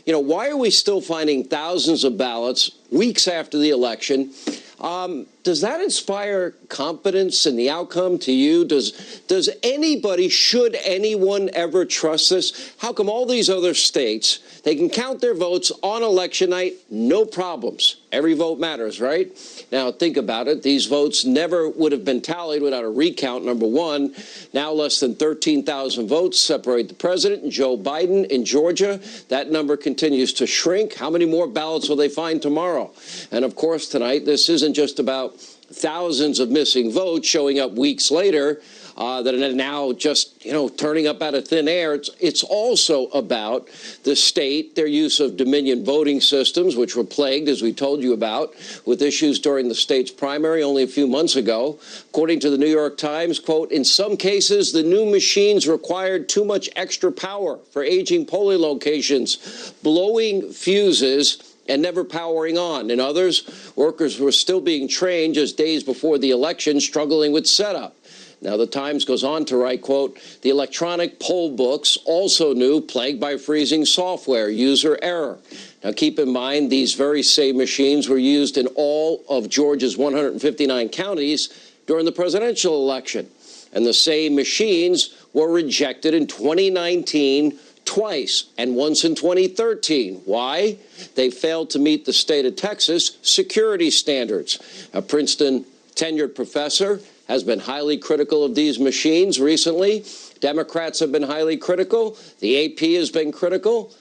Why are we still finding thousands of ballots weeks after the election? Does that inspire confidence in the outcome to you? Does anybody, should anyone ever trust this? How come all these other states, they can count their votes on election night, no problems. Every vote matters, right? Now, think about it. These votes never would have been tallied without a recount, number one. Now less than 13,000 votes separate the president and Joe Biden in Georgia. That number continues to shrink. How many more ballots will they find tomorrow? And, of course, tonight, this isn't just about thousands of missing votes showing up weeks later that are now just, turning up out of thin air. It's also about the state, their use of Dominion voting systems, which were plagued, as we told you about, with issues during the state's primary only a few months ago. According to the New York Times, quote, in some cases, the new machines required too much extra power for aging polling locations, blowing fuses and never powering on. In others, workers were still being trained just days before the election, struggling with setup. Now, the Times goes on to write, quote, the electronic poll books also new, plagued by freezing software, user error. Now, keep in mind, these very same machines were used in all of Georgia's 159 counties during the presidential election. And the same machines were rejected in 2019 twice, and once in 2013. Why? They failed to meet the state of Texas security standards. A Princeton tenured professor has been highly critical of these machines recently. Democrats have been highly critical. The AP has been critical.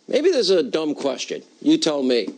Maybe this is a dumb question. You tell me.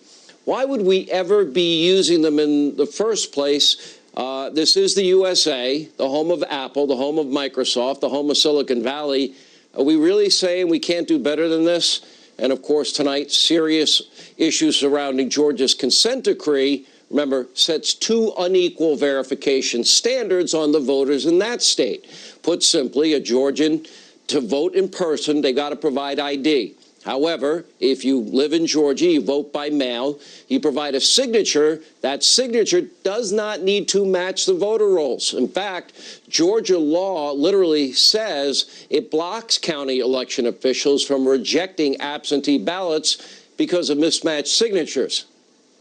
Why would we ever be using them in the first place? This is the USA, the home of Apple, the home of Microsoft, the home of Silicon Valley. Are we really saying we can't do better than this? And, of course, tonight, serious issues surrounding Georgia's consent decree, remember, sets two unequal verification standards on the voters in that state. Put simply, a Georgian, to vote in person, they got to provide ID. However, if you live in Georgia, you vote by mail, you provide a signature. That signature does not need to match the voter rolls. In fact, Georgia law literally says it blocks county election officials from rejecting absentee ballots because of mismatched signatures.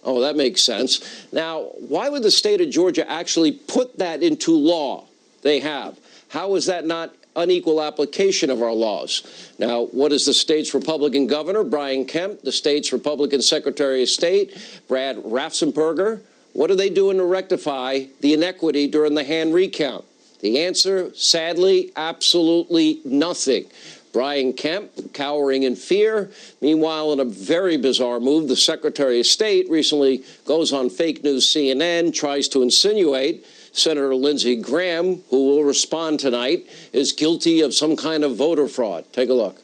Oh, that makes sense. Now, why would the state of Georgia actually put that into law? They have. How is that not unequal application of our laws? Now, what is the state's Republican governor, Brian Kemp, the state's Republican Secretary of State, Brad Raffensperger? What are they doing to rectify the inequity during the hand recount? The answer, sadly, absolutely nothing. Brian Kemp cowering in fear. Meanwhile, in a very bizarre move, the Secretary of State recently goes on fake news CNN, tries to insinuate Senator Lindsey Graham, who will respond tonight, is guilty of some kind of voter fraud. Take a look.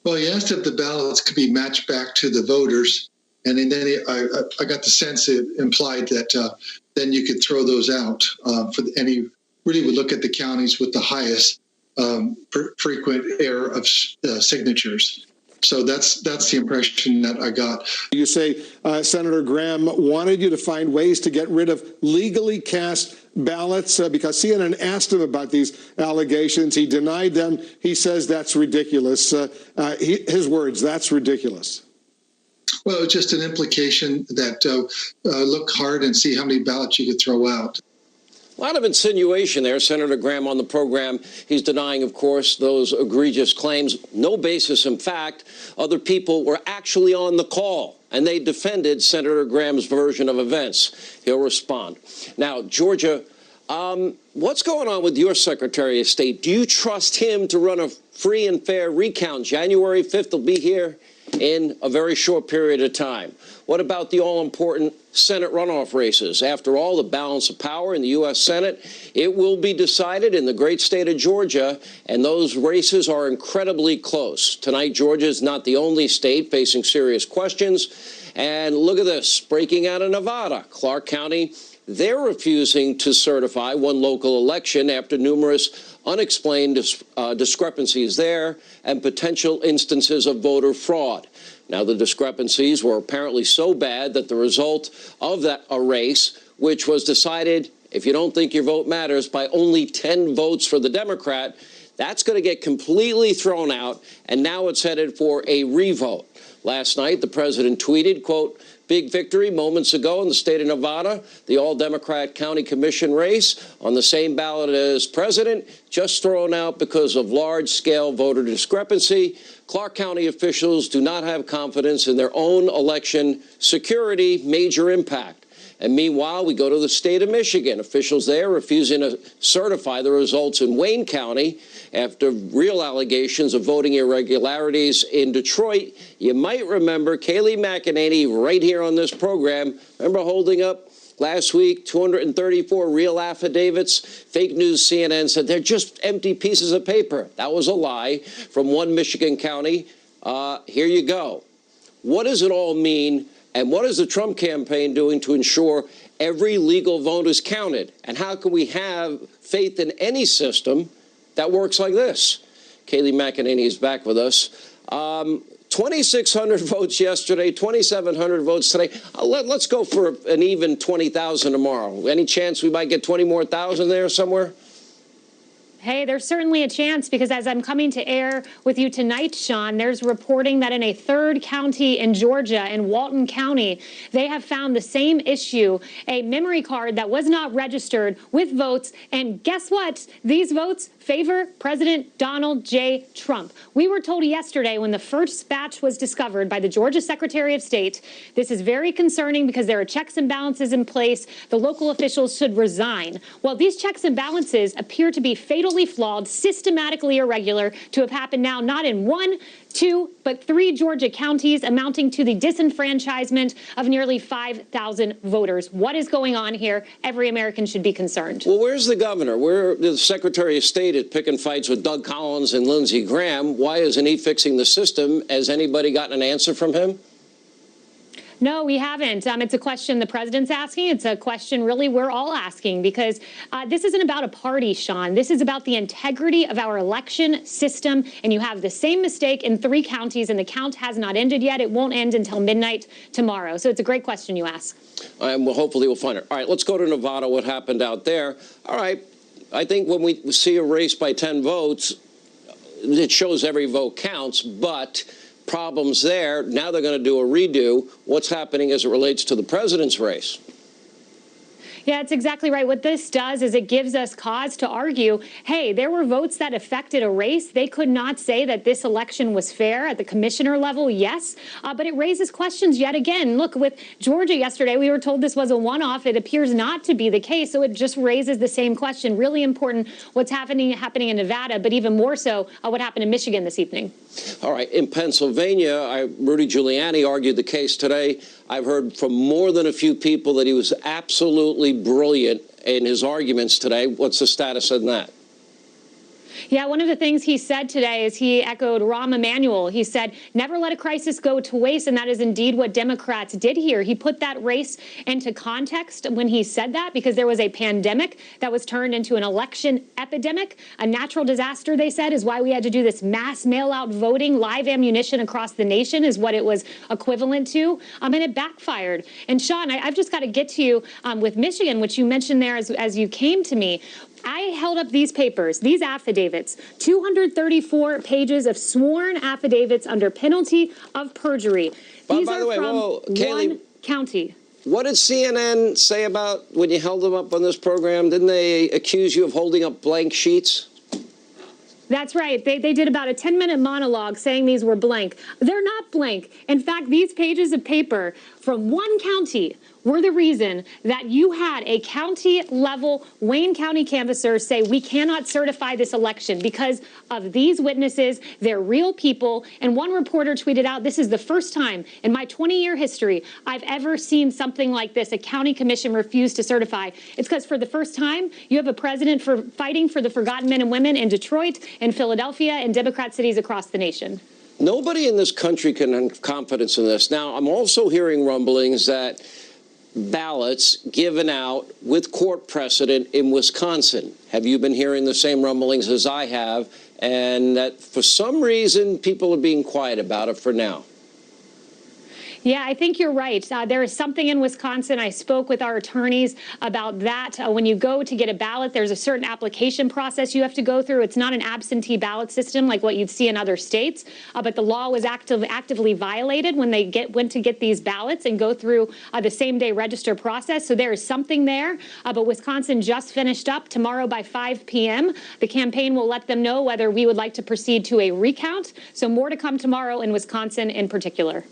Well, he asked if the ballots could be matched back to the voters, and then I got the sense it implied that then you could throw those out. And he really would look at the counties with the highest frequent error of signatures. So that's the impression that I got. You say Senator Graham wanted you to find ways to get rid of legally cast ballots because CNN asked him about these allegations. He denied them. He says that's ridiculous. His words, that's ridiculous. Well, it's just an implication that look hard and see how many ballots you could throw out. A lot of insinuation there. Senator Graham on the program, he's denying, of course, those egregious claims. No basis in fact. Other people were actually on the call, and they defended Senator Graham's version of events. He'll respond. Now, Georgia, what's going on with your Secretary of State? Do you trust him to run a free and fair recount? January 5th will be here in a very short period of time. What about the all-important Senate runoff races? After all, the balance of power in the U.S. Senate, it will be decided in the great state of Georgia, and those races are incredibly close. Tonight, Georgia is not the only state facing serious questions. And look at this, breaking out of Nevada, Clark County. They're refusing to certify one local election after numerous unexplained discrepancies there and potential instances of voter fraud. Now, the discrepancies were apparently so bad that the result of that race, which was decided, if you don't think your vote matters, by only 10 votes for the Democrat, that's going to get completely thrown out, and now it's headed for a revote. Last night, the president tweeted, quote, "Big victory moments ago in the state of Nevada, the all-Democrat county commission race on the same ballot as president, just thrown out because of large-scale voter discrepancy. Clark County officials do not have confidence in their own election security, major impact." And meanwhile, we go to the state of Michigan. Officials there refusing to certify the results in Wayne County after real allegations of voting irregularities in Detroit. You might remember Kayleigh McEnany right here on this program. Remember holding up last week 234 real affidavits? Fake news CNN said they're just empty pieces of paper. That was a lie from one Michigan county. Here you go. What does it all mean? And what is the Trump campaign doing to ensure every legal vote is counted? And how can we have faith in any system that works like this? Kayleigh McEnany is back with us. 2,600 votes yesterday, 2,700 votes today. Let's go for an even 20,000 tomorrow. Any chance we might get 20 more thousand there somewhere? Hey, there's certainly a chance, because as I'm coming to air with you tonight, Sean, there's reporting that in a third county in Georgia, in Walton County, they have found the same issue, a memory card that was not registered with votes. And guess what? These votes favor President Donald J. Trump. We were told yesterday when the first batch was discovered by the Georgia Secretary of State, this is very concerning because there are checks and balances in place. The local officials should resign. Well, these checks and balances appear to be fatally flawed, systematically irregular, to have happened now not in 1, 2, but 3 Georgia counties, amounting to the disenfranchisement of nearly 5,000 voters. What is going on here? Every American should be concerned. Well, where's the governor? Where the Secretary of State is picking fights with Doug Collins and Lindsey Graham? Why isn't he fixing the system? Has anybody gotten an answer from him? No, we haven't. It's a question the president's asking. It's a question really we're all asking, because this isn't about a party, Sean. This is about the integrity of our election system. And you have the same mistake in 3 counties, and the count has not ended yet. It won't end until midnight tomorrow. So it's a great question you ask. And hopefully we'll find it. All right, let's go to Nevada, what happened out there. All right, I think when we see a race by 10 votes, it shows every vote counts, but problems there. Now they're going to do a redo. What's happening as it relates to the president's race? Yeah, it's exactly right. What this does is it gives us cause to argue, hey, there were votes that affected a race. They could not say that this election was fair at the commissioner level, yes, but it raises questions yet again. Look, with Georgia yesterday, we were told this was a one-off. It appears not to be the case, so it just raises the same question. Really important what's happening in Nevada, but even more so what happened in Michigan this evening. All right, in Pennsylvania, Rudy Giuliani argued the case today. I've heard from more than a few people that he was absolutely brilliant in his arguments today. What's the status on that? Yeah, one of the things he said today is he echoed Rahm Emanuel. He said, never let a crisis go to waste, and that is indeed what Democrats did here. He put that race into context when he said that, because there was a pandemic that was turned into an election epidemic. A natural disaster, they said, is why we had to do this mass mail-out voting. Live ammunition across the nation is what it was equivalent to, and it backfired. And Sean, I've just got to get to you with Michigan, which you mentioned there as you came to me. I held up these papers, these affidavits, 234 pages of sworn affidavits under penalty of perjury. These by are the way, from Kayleigh, one county. What did CNN say about when you held them up on this program? Didn't they accuse you of holding up blank sheets? That's right. They did about a 10-minute monologue saying these were blank. They're not blank. In fact, these pages of paper from one county were the reason that you had a county-level Wayne County canvasser say we cannot certify this election because of these witnesses. They're real people. And one reporter tweeted out, this is the first time in my 20-year history I've ever seen something like this, a county commission refuse to certify. It's because for the first time, you have a president for fighting for the forgotten men and women in Detroit, in Philadelphia, and Democrat cities across the nation. Nobody in this country can have confidence in this. Now, I'm also hearing rumblings that ballots given out with court precedent in Wisconsin. Have you been hearing the same rumblings as I have? And that for some reason, people are being quiet about it for now. Yeah, I think you're right. There is something in Wisconsin. I spoke with our attorneys about that. When you go to get a ballot, there's a certain application process you have to go through. It's not an absentee ballot system like what you'd see in other states, but the law was actively violated when they went to get these ballots and go through the same-day register process. So there is something there, but Wisconsin just finished up. Tomorrow by 5 p.m., the campaign will let them know whether we would like to proceed to a recount. So more to come tomorrow in Wisconsin in particular.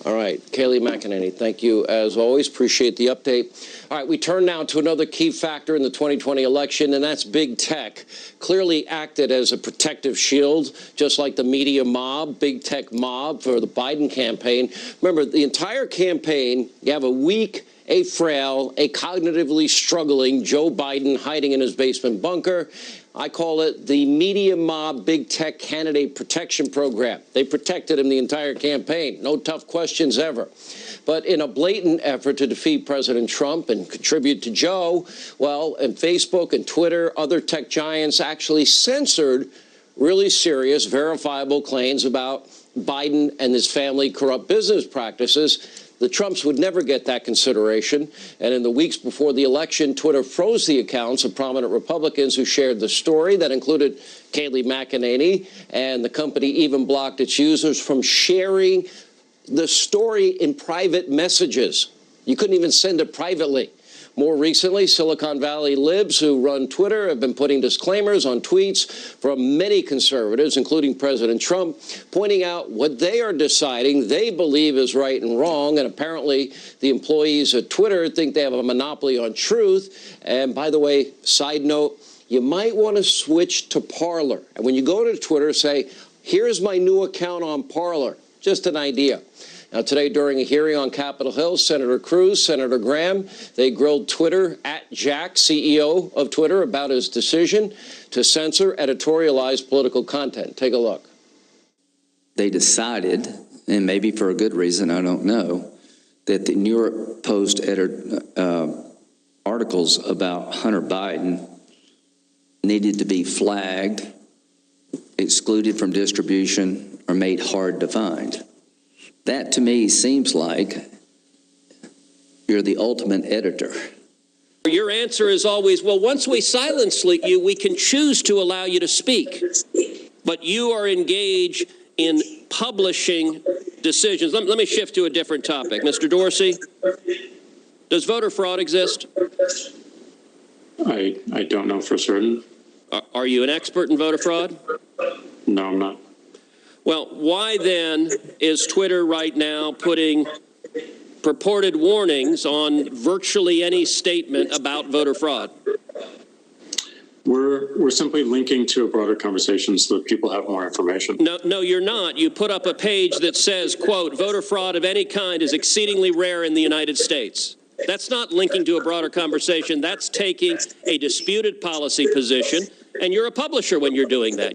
All right, Kayleigh McEnany, thank you as always. Appreciate the update. All right, we turn now to another key factor in the 2020 election, and that's big tech. Clearly acted as a protective shield, just like the media mob, big tech mob for the Biden campaign. Remember, the entire campaign, you have a weak, a frail, a cognitively struggling Joe Biden hiding in his basement bunker. I call it the media mob big tech candidate protection program. They protected him the entire campaign. No tough questions ever. But in a blatant effort to defeat President Trump and contribute to Joe, well, and Facebook and Twitter, other tech giants actually censored really serious, verifiable claims about Biden and his family corrupt business practices. The Trumps would never get that consideration. And in the weeks before the election, Twitter froze the accounts of prominent Republicans who shared the story. That included Kayleigh McEnany, and the company even blocked its users from sharing the story in private messages. You couldn't even send it privately. More recently, Silicon Valley libs who run Twitter have been putting disclaimers on tweets from many conservatives, including President Trump, pointing out what they are deciding they believe is right and wrong. And apparently the employees at Twitter think they have a monopoly on truth. And by the way, side note, you might want to switch to Parler. And when you go to Twitter, say, here's my new account on Parler. Just an idea. Now, today, during a hearing on Capitol Hill, Senator Cruz, Senator Graham, they grilled Twitter at Jack, CEO of Twitter, about his decision to censor editorialized political content. Take a look. They decided, and maybe for a good reason, I don't know, that the New York Post articles about Hunter Biden needed to be flagged, excluded from distribution, or made hard to find. That, to me, seems like you're the ultimate editor. Your answer is always, well, once we silence you, we can choose to allow you to speak. But you are engaged in publishing decisions. Let me shift to a different topic. Mr. Dorsey, does voter fraud exist? I don't know for certain. Are you an expert in voter fraud? No, I'm not. Well, why then is Twitter right now putting purported warnings on virtually any statement about voter fraud? We're simply linking to a broader conversation so that people have more information. No, you're not. You put up a page that says, quote, voter fraud of any kind is exceedingly rare in the United States. That's not linking to a broader conversation. That's taking a disputed policy position, and you're a publisher when you're doing that.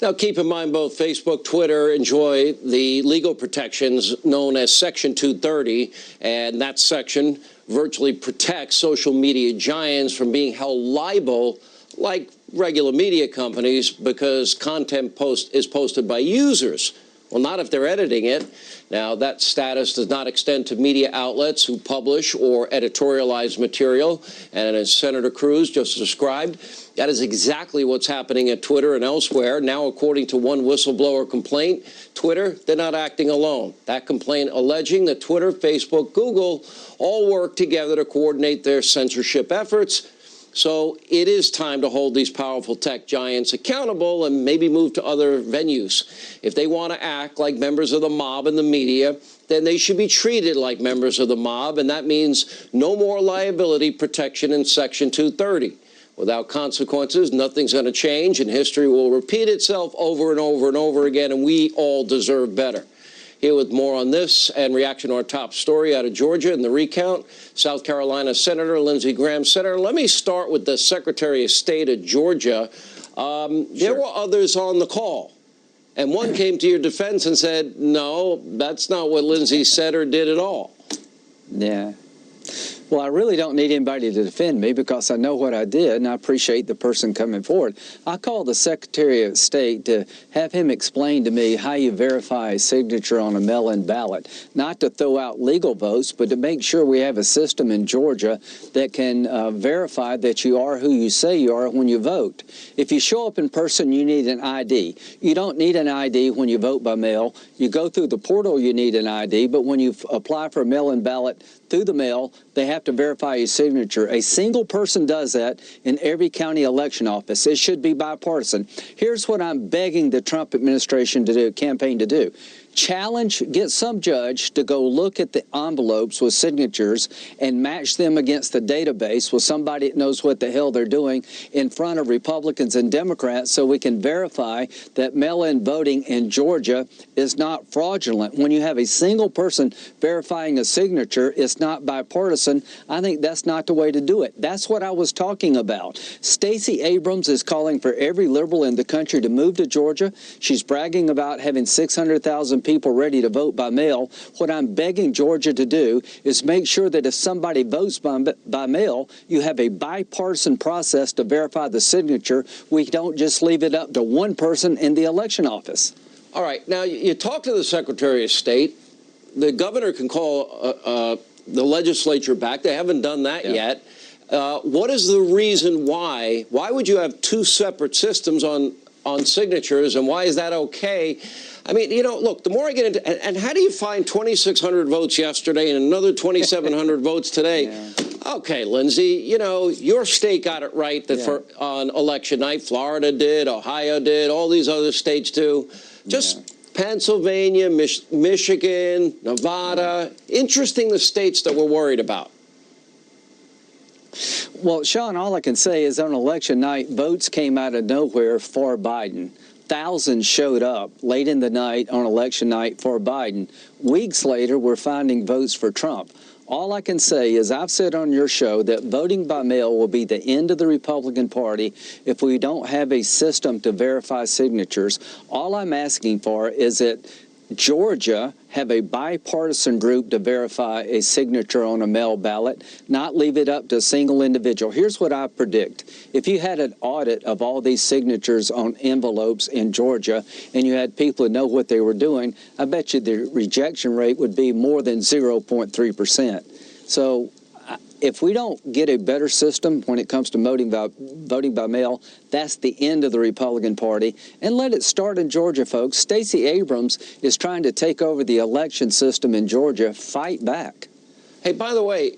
Now, keep in mind, both Facebook, Twitter enjoy the legal protections known as Section 230, and that section virtually protects social media giants from being held liable like regular media companies because content is posted by users. Well, not if they're editing it. Now, that status does not extend to media outlets who publish or editorialize material. And as Senator Cruz just described, that is exactly what's happening at Twitter and elsewhere. Now, according to one whistleblower complaint, Twitter, they're not acting alone. That complaint alleging that Twitter, Facebook, Google all work together to coordinate their censorship efforts. So it is time to hold these powerful tech giants accountable and maybe move to other venues. If they want to act like members of the mob in the media, then they should be treated like members of the mob, and that means no more liability protection in Section 230. Without consequences, nothing's going to change, and history will repeat itself over and over and over again, and we all deserve better. Here with more on this and reaction to our top story out of Georgia and the recount, South Carolina Senator Lindsey Graham. Senator, let me start with the Secretary of State of Georgia. There were others on the call, and one came to your defense and said, no, that's not what Lindsey said or did at all. Yeah. Well, I really don't need anybody to defend me because I know what I did, and I appreciate the person coming forward. I called the Secretary of State to have him explain to me how you verify a signature on a mail-in ballot, not to throw out legal votes, but to make sure we have a system in Georgia that can verify that you are who you say you are when you vote. If you show up in person, you need an ID. You don't need an ID when you vote by mail. You go through the portal, you need an ID, but when you apply for a mail-in ballot through the mail, they have to verify your signature. A single person does that in every county election office. It should be bipartisan. Here's what I'm begging the Trump administration to do, campaign to do. Get some judge to go look at the envelopes with signatures and match them against the database with somebody that knows what the hell they're doing in front of Republicans and Democrats so we can verify that mail-in voting in Georgia is not fraudulent. When you have a single person verifying a signature, it's not bipartisan. I think that's not the way to do it. That's what I was talking about. Stacey Abrams is calling for every liberal in the country to move to Georgia. She's bragging about having 600,000 people ready to vote by mail. What I'm begging Georgia to do is make sure that if somebody votes by mail, you have a bipartisan process to verify the signature. We don't just leave it up to one person in the election office. All right. Now, you talk to the Secretary of State. The governor can call the legislature back. They haven't done that yet. What is the reason why? Why would you have two separate systems on signatures, and why is that okay? I mean, you know, look, the more I get into, and how do you find 2,600 votes yesterday and another 2,700 votes today? Yeah. Okay, Lindsay, you know, your state got it right that on election night. Florida did, Ohio did, all these other states do. Just Pennsylvania, Michigan, Nevada. Interesting, the states that we're worried about. Well, Sean, all I can say is on election night, votes came out of nowhere for Biden. Thousands showed up late in the night on election night for Biden. Weeks later, we're finding votes for Trump. All I can say is I've said on your show that voting by mail will be the end of the Republican Party if we don't have a system to verify signatures. All I'm asking for is that Georgia have a bipartisan group to verify a signature on a mail ballot, not leave it up to a single individual. Here's what I predict. If you had an audit of all these signatures on envelopes in Georgia and you had people who know what they were doing, I bet you the rejection rate would be more than 0.3%. So if we don't get a better system when it comes to voting by mail, that's the end of the Republican Party. And let it start in Georgia, folks. Stacey Abrams is trying to take over the election system in Georgia. Fight back. Hey, by the way,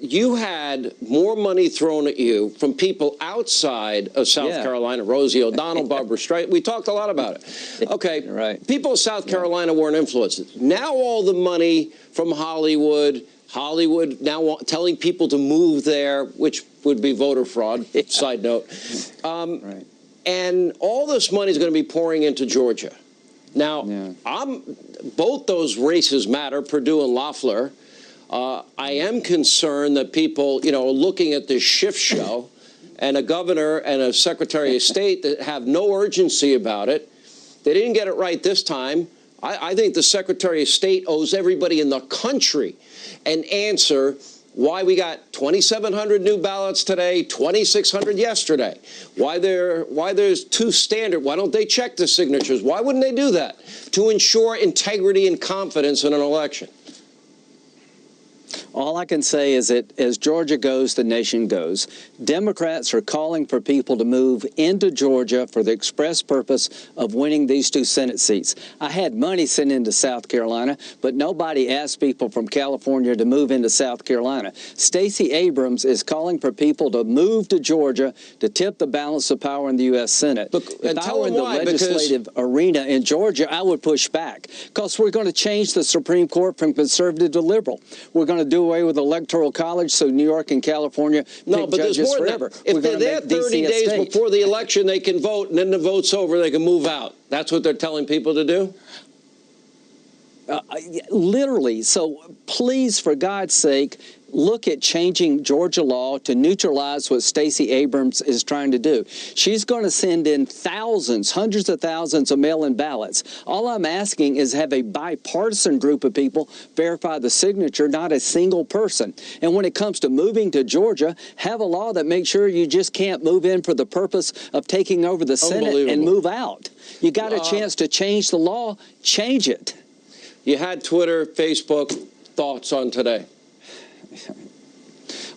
you had more money thrown at you from people outside of South Carolina, Rosie O'Donnell, Barbara Streit. We talked a lot about it. Okay, right. People of South Carolina weren't influenced. Now all the money from Hollywood now telling people to move there, which would be voter fraud, side note. Right. And all this money is going to be pouring into Georgia. Now, both those races matter, Perdue and Loeffler. I am concerned that people, you know, are looking at this shift show and a governor and a secretary of state that have no urgency about it. They didn't get it right this time. I think the Secretary of State owes everybody in the country an answer why we got 2,700 new ballots today, 2,600 yesterday, why there's two standard. Why don't they check the signatures? Why wouldn't they do that? To ensure integrity and confidence in an election. All I can say is that as Georgia goes, the nation goes. Democrats are calling for people to move into Georgia for the express purpose of winning these two Senate seats. I had money sent into South Carolina, but nobody asked people from California to move into South Carolina. Stacey Abrams is calling for people to move to Georgia to tip the balance of power in the U.S. Senate. Look, if I were in the legislative arena in Georgia, I would push back because we're going to change the Supreme Court from conservative to liberal. We're going to do away with electoral college so New York and California pick judges forever. If they're there 30 days before the election, they can vote, and then the vote's over, they can move out. That's what they're telling people to do? Literally. So please, for God's sake, look at changing Georgia law to neutralize what Stacey Abrams is trying to do. She's going to send in thousands, hundreds of thousands of mail-in ballots. All I'm asking is have a bipartisan group of people verify the signature, not a single person. And when it comes to moving to Georgia, have a law that makes sure you just can't move in for the purpose of taking over the Senate and move out. You got a chance to change the law, change it. You had Twitter, Facebook, thoughts on today?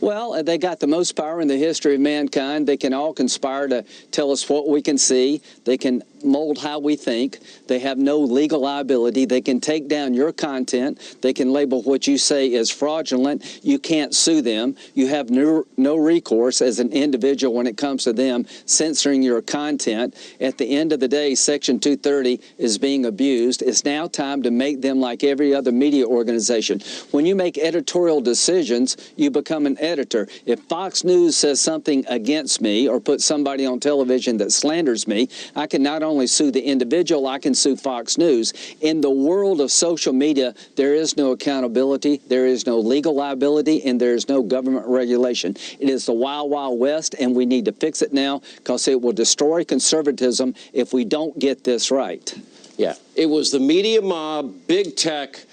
Well, they got the most power in the history of mankind. They can all conspire to tell us what we can see. They can mold how we think. They have no legal liability. They can take down your content. They can label what you say as fraudulent. You can't sue them. You have no recourse as an individual when it comes to them censoring your content. At the end of the day, Section 230 is being abused. It's now time to make them like every other media organization. When you make editorial decisions, you become an editor. If Fox News says something against me or puts somebody on television that slanders me, I can not only sue the individual, I can sue Fox News. In the world of social media, there is no accountability, there is no legal liability, and there is no government regulation. It is the Wild Wild West, and we need to fix it now because it will destroy conservatism if we don't get this right. Yeah, it was the media mob, big tech,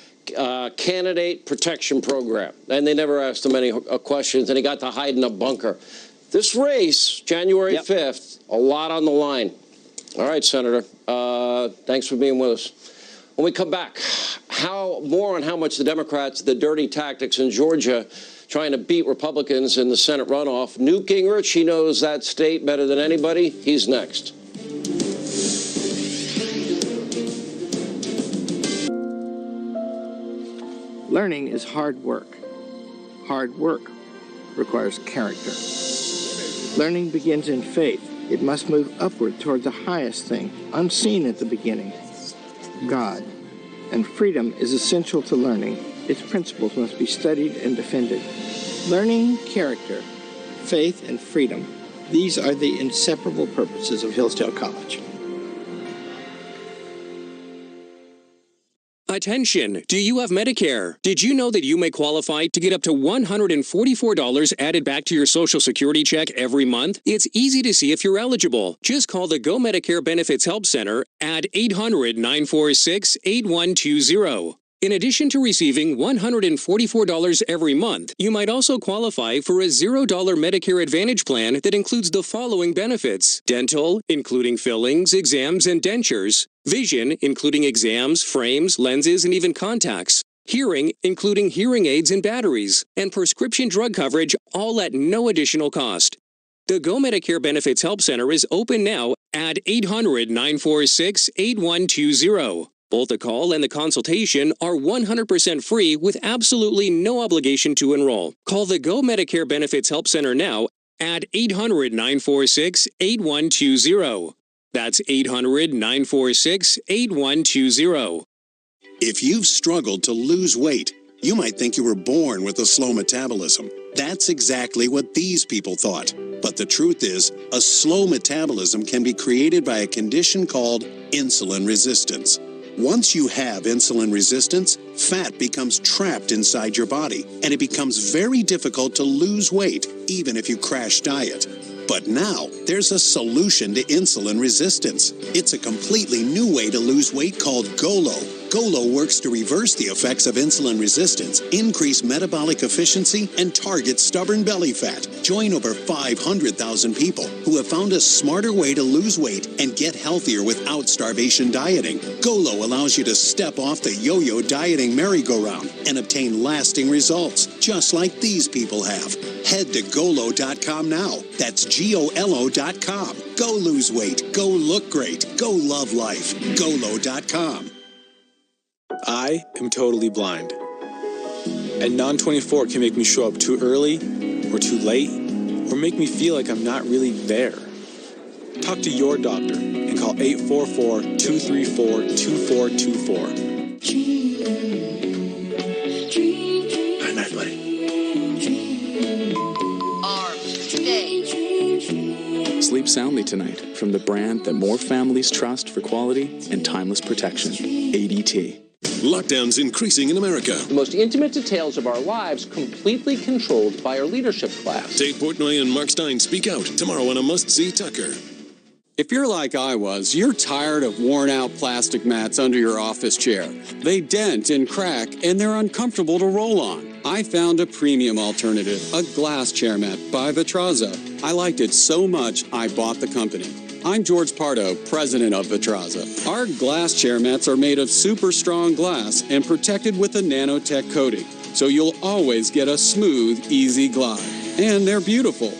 candidate protection program. And they never asked him any questions, and he got to hide in a bunker. This race, January 5th, a lot on the line. All right, Senator, thanks for being with us. When we come back, more on how much the Democrats, the dirty tactics in Georgia, trying to beat Republicans in the Senate runoff. Newt Gingrich, he knows that state better than anybody. He's next. Learning is hard work. Hard work requires character. Learning begins in faith. It must move upward toward the highest thing, unseen at the beginning, God. And freedom is essential to learning. Its principles must be studied and defended. Learning, character, faith, and freedom. These are the inseparable purposes of Hillsdale College. Attention! Do you have Medicare? Did you know that you may qualify to get up to $144 added back to your Social Security check every month? It's easy to see if you're eligible. Just call the Go Medicare Benefits Help Center at 800-946-8120. In addition to receiving $144 every month, you might also qualify for a $0 Medicare Advantage plan that includes the following benefits: dental, including fillings, exams, and dentures; vision, including exams, frames, lenses, and even contacts; hearing, including hearing aids and batteries; and prescription drug coverage, all at no additional cost. The Go Medicare Benefits Help Center is open now at 800-946-8120. Both the call and the consultation are 100% free with absolutely no obligation to enroll. Call the Go Medicare Benefits Help Center now at 800-946-8120. That's 800-946-8120. If you've struggled to lose weight, you might think you were born with a slow metabolism. That's exactly what these people thought. But the truth is, a slow metabolism can be created by a condition called insulin resistance. Once you have insulin resistance, fat becomes trapped inside your body, and it becomes very difficult to lose weight, even if you crash diet. But now, there's a solution to insulin resistance. It's a completely new way to lose weight called GOLO. GOLO works to reverse the effects of insulin resistance, increase metabolic efficiency, and target stubborn belly fat. Join over 500,000 people who have found a smarter way to lose weight and get healthier without starvation dieting. GOLO allows you to step off the yo-yo dieting merry-go-round and obtain lasting results, just like these people have. Head to GOLO.com now. That's GOLO.com. Go lose weight. Go look great. Go love life. GOLO.com. I am totally blind. And Non-24 can make me show up too early or too late, or make me feel like I'm not really there. Talk to your doctor and call 844-234-2424. Night, night, buddy. Sleep soundly tonight from the brand that more families trust for quality and timeless protection, ADT. Lockdowns increasing in America. The most intimate details of our lives completely controlled by our leadership class. Dave Portnoy and Mark Stein speak out tomorrow on a must-see Tucker. If you're like I was, you're tired of worn-out plastic mats under your office chair. They dent and crack, and they're uncomfortable to roll on. I found a premium alternative, a glass chair mat by Vitraza. I liked it so much, I bought the company. I'm George Pardo, president of Vitraza. Our glass chair mats are made of super strong glass and protected with a nanotech coating, so you'll always get a smooth, easy glide. And they're beautiful.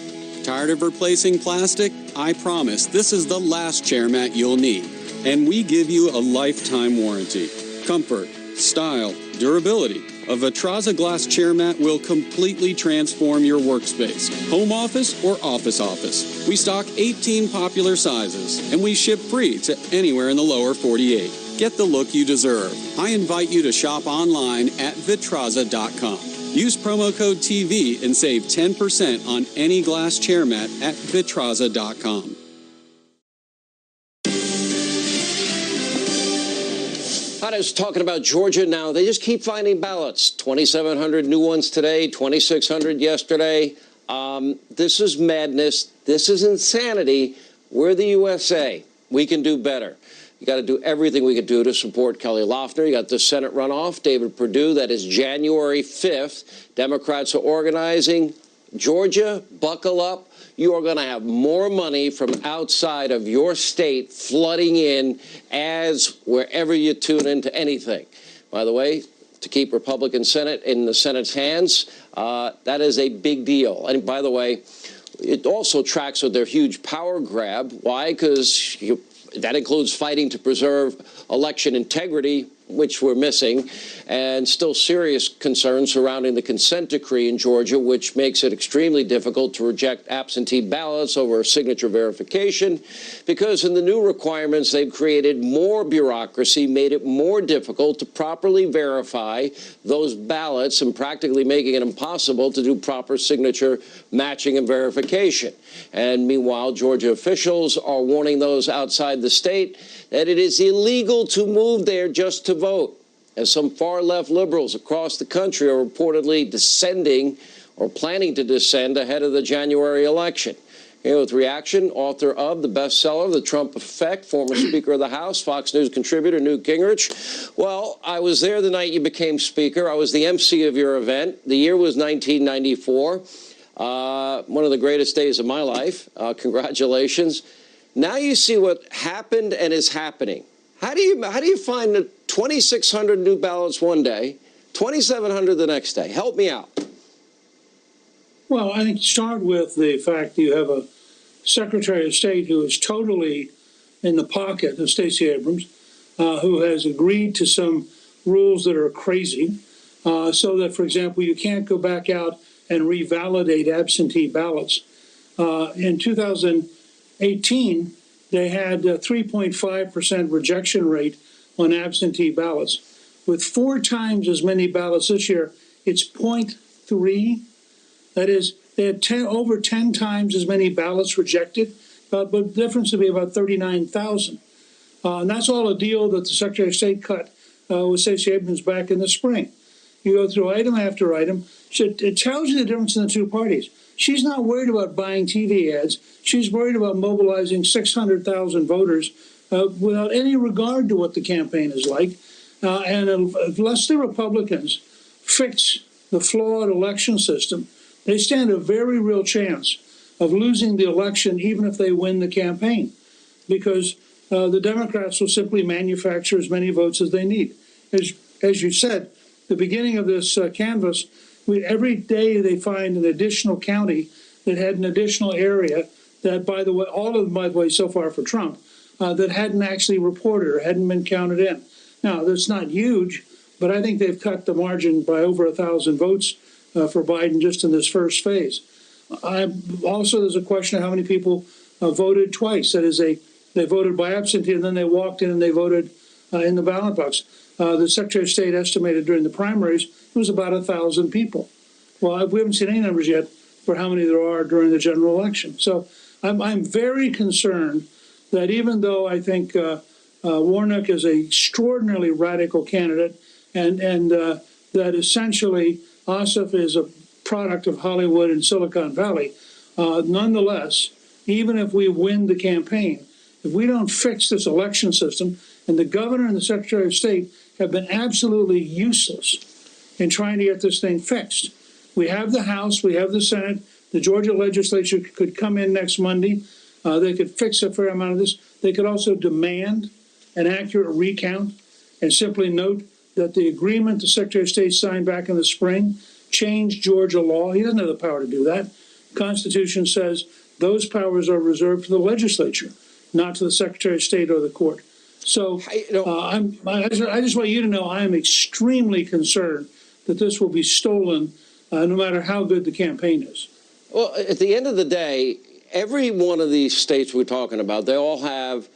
Tired of replacing plastic? I promise this is the last chair mat you'll need. And we give you a lifetime warranty. Comfort, style, durability. A Vitraza glass chair mat will completely transform your workspace, home office or office. We stock 18 popular sizes, and we ship free to anywhere in the lower 48. Get the look you deserve. I invite you to shop online at Vitraza.com. Use promo code TV and save 10% on any glass chair mat at Vitraza.com. I was talking about Georgia now. They just keep finding ballots. 2,700 new ones today, 2,600 yesterday. This is madness. This is insanity. We're the USA. We can do better. You got to do everything we can do to support Kelly Loeffler. You got the Senate runoff, David Perdue. That is January 5th. Democrats are organizing. Georgia, buckle up. You are going to have more money from outside of your state flooding in as wherever you tune into anything. By the way, to keep Republican Senate in the Senate's hands, that is a big deal. And by the way, it also tracks with their huge power grab. Why? Because that includes fighting to preserve election integrity, which we're missing, and still serious concerns surrounding the consent decree in Georgia, which makes it extremely difficult to reject absentee ballots over signature verification, because in the new requirements, they've created more bureaucracy, made it more difficult to properly verify those ballots and practically making it impossible to do proper signature matching and verification. And meanwhile, Georgia officials are warning those outside the state that it is illegal to move there just to vote, as some far-left liberals across the country are reportedly descending or planning to descend ahead of the January election. Here with reaction, author of the bestseller, The Trump Effect, former Speaker of the House, Fox News contributor Newt Gingrich. Well, I was there the night you became Speaker. I was the MC of your event. The year was 1994. One of the greatest days of my life. Congratulations. Now you see what happened and is happening. How do you find the 2,600 new ballots one day, 2,700 the next day? Help me out. Well, I think start with the fact that you have a Secretary of State who is totally in the pocket of Stacey Abrams, who has agreed to some rules that are crazy, so that, for example, you can't go back out and revalidate absentee ballots. In 2018, they had a 3.5% rejection rate on absentee ballots. With 4 times as many ballots this year, it's 0.3. That is, they had over 10 times as many ballots rejected, but the difference would be about 39,000. And that's all a deal that the Secretary of State cut with Stacey Abrams back in the spring. You go through item after item. It tells you the difference in the two parties. She's not worried about buying TV ads. She's worried about mobilizing 600,000 voters without any regard to what the campaign is like. And unless the Republicans fix the flawed election system, they stand a very real chance of losing the election, even if they win the campaign, because the Democrats will simply manufacture as many votes as they need. As you said, the beginning of this canvass, every day they find an additional county that had an additional area that, by the way, all of them, by the way, so far for Trump, that hadn't actually reported or hadn't been counted in. Now, that's not huge, but I think they've cut the margin by over 1,000 votes for Biden just in this first phase. Also, there's a question of how many people voted twice. That is, they voted by absentee and then they walked in and they voted in the ballot box. The Secretary of State estimated during the primaries it was about 1,000 people. Well, we haven't seen any numbers yet for how many there are during the general election. So I'm very concerned that even though I think Warnock is an extraordinarily radical candidate, and that essentially Ossoff is a product of Hollywood and Silicon Valley. Nonetheless, even if we win the campaign, if we don't fix this election system, and the governor and the secretary of state have been absolutely useless in trying to get this thing fixed. We have the House, we have the Senate, the Georgia legislature could come in next Monday. They could fix a fair amount of this. They could also demand an accurate recount and simply note that the agreement the Secretary of State signed back in the spring changed Georgia law. He doesn't have the power to do that. The Constitution says those powers are reserved for the legislature, not to the Secretary of State or the court. So I just want you to know I am extremely concerned that this will be stolen, no matter how good the campaign is. Well, at the end of the day, every one of these states we're talking about, they all have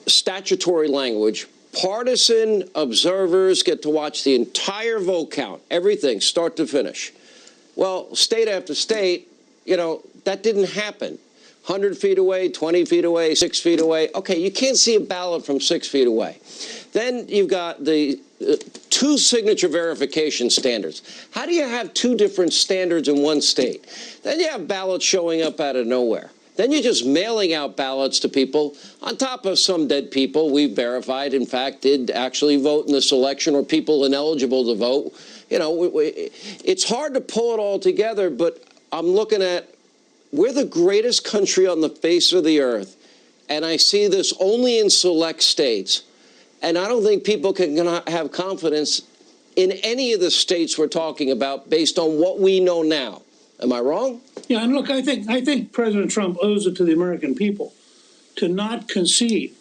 statutory language. Partisan observers get to watch the entire vote count, everything, start to finish. Well, state after state, that didn't happen. 100 feet away, 20 feet away, 6 feet away. Okay, you can't see a ballot from 6 feet away. Then you've got the two signature verification standards. How do you have two different standards in one state? Then you have ballots showing up out of nowhere. Then you're just mailing out ballots to people on top of some dead people we've verified, in fact, did actually vote in this election, or people ineligible to vote. It's hard to pull it all together, but I'm looking at, we're the greatest country on the face of the earth, and I see this only in select states. And I don't think people can have confidence in any of the states we're talking about based on what we know now. Am I wrong? Yeah, and look, I think President Trump owes it to the American people to not concede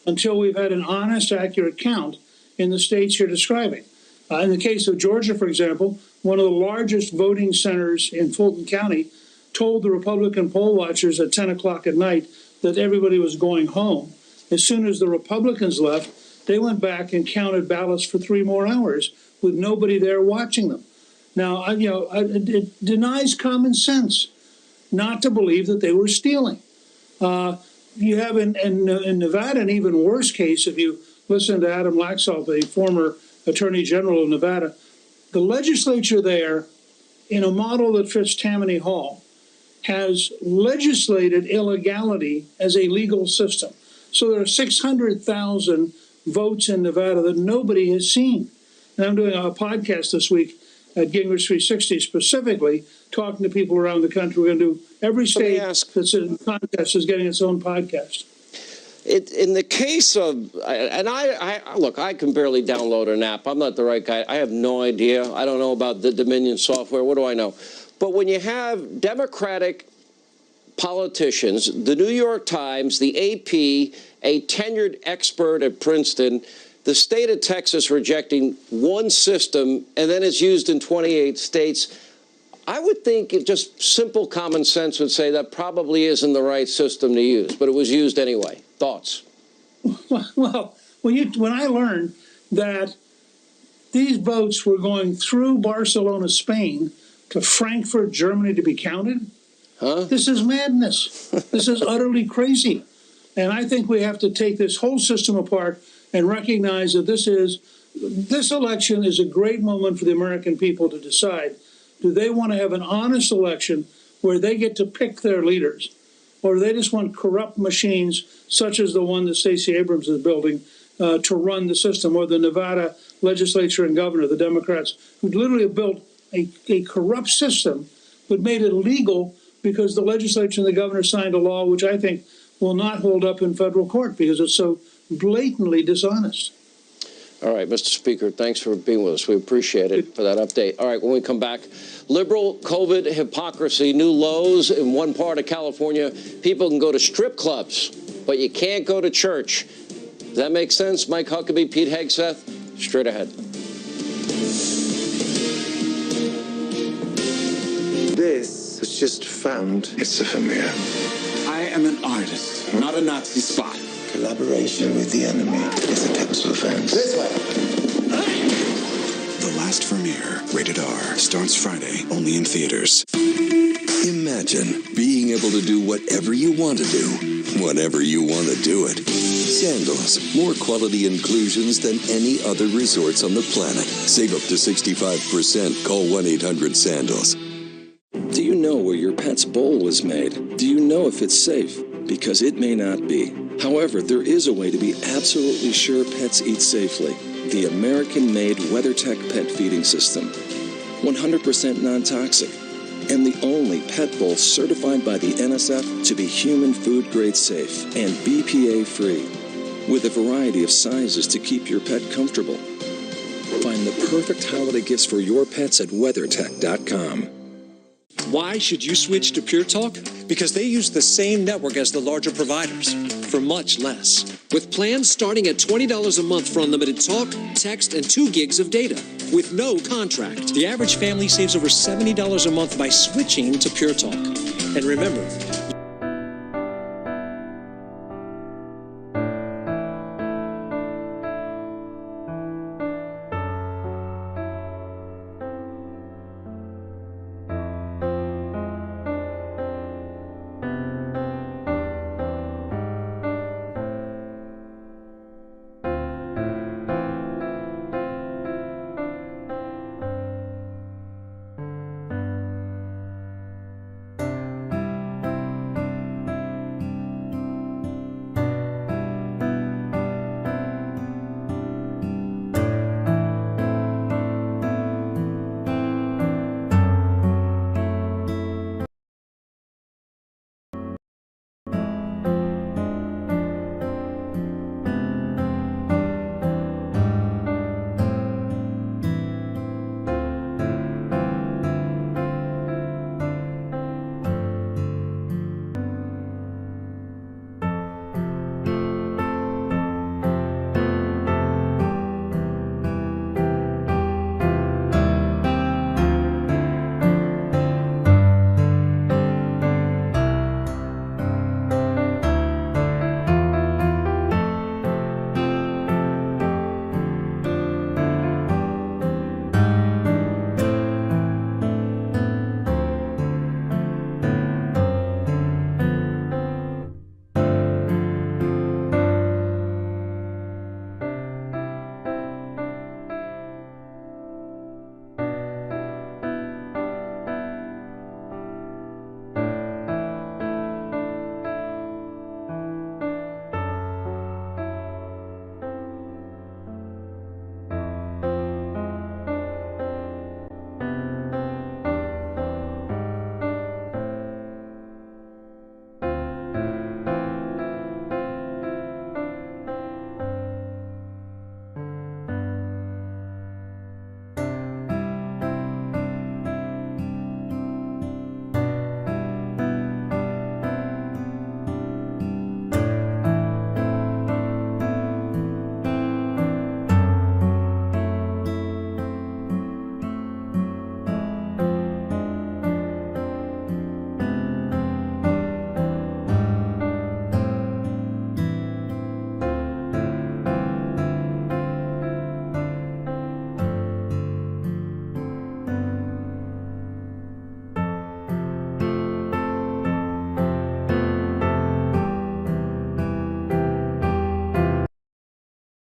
until we've had an honest, accurate count in the states you're describing. In the case of Georgia, for example, one of the largest voting centers in Fulton County told the Republican poll watchers at 10 o'clock at night that everybody was going home. As soon as the Republicans left, they went back and counted ballots for 3 more hours with nobody there watching them. Now, it denies common sense not to believe that they were stealing. You have in Nevada an even worse case. If you listen to Adam Laxalt, the former Attorney General of Nevada, the legislature there, in a model that fits Tammany Hall, has legislated illegality as a legal system. So there are 600,000 votes in Nevada that nobody has seen. And I'm doing a podcast this week at Gingrich 360 specifically talking to people around the country. We're going to do every state that's in contest is getting its own podcast. In the case of, and look, I can barely download an app. I'm not the right guy. I have no idea. I don't know about the Dominion software. What do I know? But when you have Democratic politicians, the New York Times, the AP, a tenured expert at Princeton, the state of Texas rejecting one system, and then it's used in 28 states, I would think just simple common sense would say that probably isn't the right system to use, but it was used anyway. Thoughts? Well, when I learned that these votes were going through Barcelona, Spain, to Frankfurt, Germany to be counted, this is madness. This is utterly crazy. And I think we have to take this whole system apart and recognize that this election is a great moment for the American people to decide, do they want to have an honest election where they get to pick their leaders, or do they just want corrupt machines such as the one that Stacey Abrams is building to run the system, or the Nevada legislature and governor, the Democrats, who literally have built a corrupt system but made it legal because the legislature and the governor signed a law which I think will not hold up in federal court because it's so blatantly dishonest. All right, Mr. Speaker, thanks for being with us. We appreciate it for that update. All right, when we come back, liberal COVID hypocrisy, new lows in one part of California. People can go to strip clubs, but you can't go to church. Does that make sense? Mike Huckabee, Pete Hegseth, straight ahead. This was just found. It's a familiar. I am an artist, not a Nazi spy. Collaboration with the enemy is a capital offense. This way. The Last Vermeer, rated R, starts Friday, only in theaters. Imagine being able to do whatever you want to do, whenever you want to do it. Sandals, more quality inclusions than any other resorts on the planet. Save up to 65%. Call 1-800-SANDALS. Do you know where your pet's bowl was made? Do you know if it's safe? Because it may not be. However, there is a way to be absolutely sure pets eat safely. The American-made WeatherTech pet feeding system. 100% non-toxic. And the only pet bowl certified by the NSF to be human food grade safe and BPA free. With a variety of sizes to keep your pet comfortable. Find the perfect holiday gifts for your pets at WeatherTech.com. Why should you switch to Pure Talk? Because they use the same network as the larger providers for much less. With plans starting at $20 a month for unlimited talk, text, and 2 gigs of data. With no contract. The average family saves over $70 a month by switching to Pure Talk. And remember,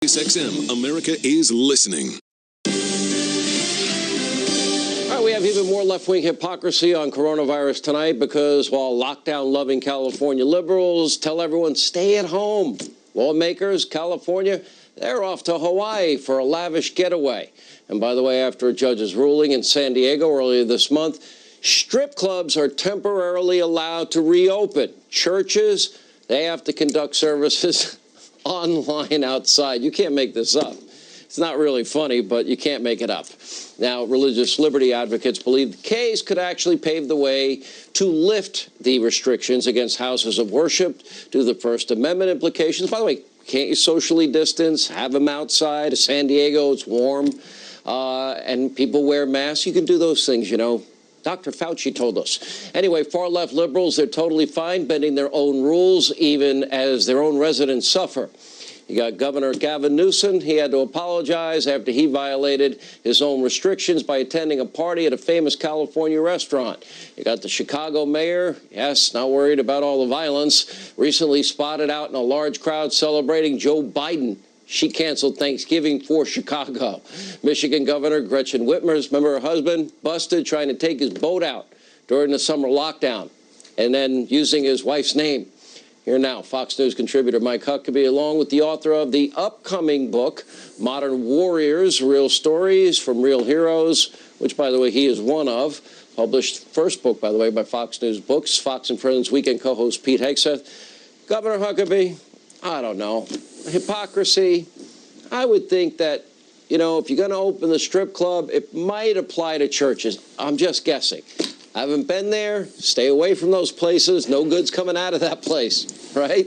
XM, America is listening. All right, we have even more left-wing hypocrisy on coronavirus tonight because while lockdown-loving California liberals tell everyone stay at home, lawmakers, California, they're off to Hawaii for a lavish getaway. And by the way, after a judge's ruling in San Diego earlier this month, strip clubs are temporarily allowed to reopen. Churches, they have to conduct services online outside. You can't make this up. It's not really funny, but you can't make it up. Now, religious liberty advocates believe the case could actually pave the way to lift the restrictions against houses of worship due to the First Amendment implications. By the way, can't you socially distance, have them outside? San Diego, it's warm, and people wear masks. You can do those things, you know. Dr. Fauci told us. Anyway, far-left liberals, they're totally fine bending their own rules, even as their own residents suffer. You got Governor Gavin Newsom. He had to apologize after he violated his own restrictions by attending a party at a famous California restaurant. You got the Chicago mayor, yes, not worried about all the violence, recently spotted out in a large crowd celebrating Joe Biden. She canceled Thanksgiving for Chicago. Michigan Governor Gretchen Whitmer's, remember her husband, busted trying to take his boat out during the summer lockdown and then using his wife's name. Here now, Fox News contributor Mike Huckabee, along with the author of the upcoming book, Modern Warriors, Real Stories from Real Heroes, which, by the way, he is one of. Published first book, by the way, by Fox News Books. Fox and Friends weekend co-host Pete Hegseth. Governor Huckabee, I don't know. Hypocrisy. I would think that, you know, if you're going to open the strip club, it might apply to churches. I'm just guessing. I haven't been there. Stay away from those places. No good's coming out of that place, right?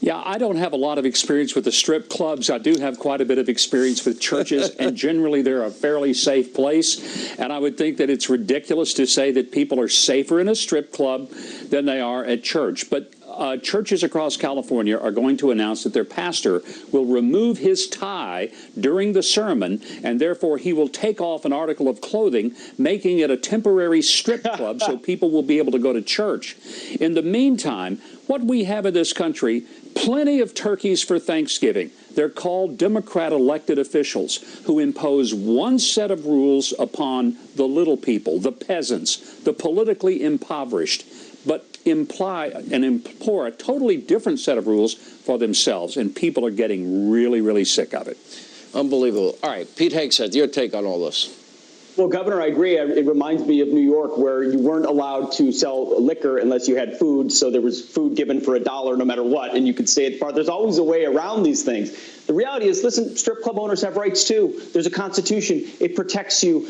Yeah, I don't have a lot of experience with the strip clubs. I do have quite a bit of experience with churches, and generally they're a fairly safe place. And I would think that it's ridiculous to say that people are safer in a strip club than they are at church. But churches across California are going to announce that their pastor will remove his tie during the sermon, and therefore he will take off an article of clothing, making it a temporary strip club so people will be able to go to church. In the meantime, what we have in this country, plenty of turkeys for Thanksgiving. They're called Democrat elected officials who impose one set of rules upon the little people, the peasants, the politically impoverished, but imply and implore a totally different set of rules for themselves, and people are getting really, really sick of it. Unbelievable. All right, Pete Hegseth, your take on all this. Well, Governor, I agree. It reminds me of New York, where you weren't allowed to sell liquor unless you had food, so there was food given for $1 no matter what, and you could stay at the bar. There's always a way around these things. The reality is, listen, strip club owners have rights too. There's a constitution. It protects you.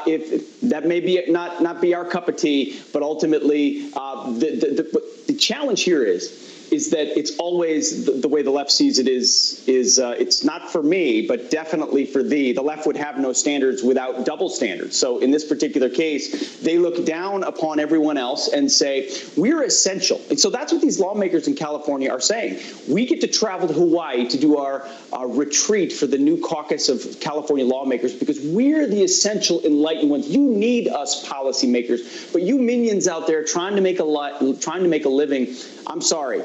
If that may be not be our cup of tea, but ultimately the challenge here is that it's always the way the left sees it is it's not for me, but definitely for thee. The left would have no standards without double standards. So in this particular case, they look down upon everyone else and say, we're essential. And so that's what these lawmakers in California are saying. We get to travel to Hawaii to do our retreat for the new caucus of California lawmakers because we're the essential enlightened ones. You need us policymakers, but you minions out there trying to make a living, I'm sorry.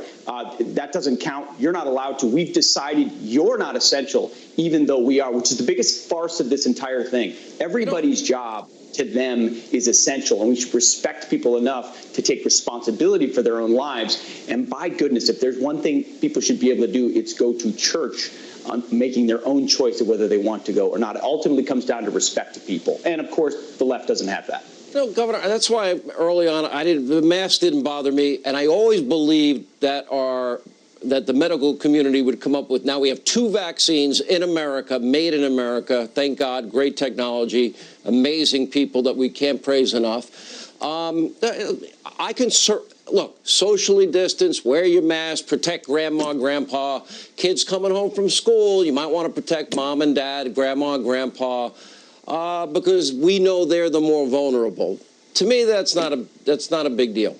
That doesn't count. You're not allowed to. We've decided you're not essential, even though we are, which is the biggest farce of this entire thing. Everybody's job to them is essential, and we should respect people enough to take responsibility for their own lives. And by goodness, if there's one thing people should be able to do, it's go to church on making their own choice of whether they want to go or not. It ultimately comes down to respect to people. And of course, the left doesn't have that. No, Governor, that's why early on the mask didn't bother me, and I always believed that the medical community would come up with, now we have 2 vaccines in America, made in America, thank God, great technology, amazing people that we can't praise enough. I can, look, socially distance, wear your mask, protect grandma, grandpa, kids coming home from school, you might want to protect mom and dad, grandma, grandpa. Because we know they're the more vulnerable. To me, that's not a big deal.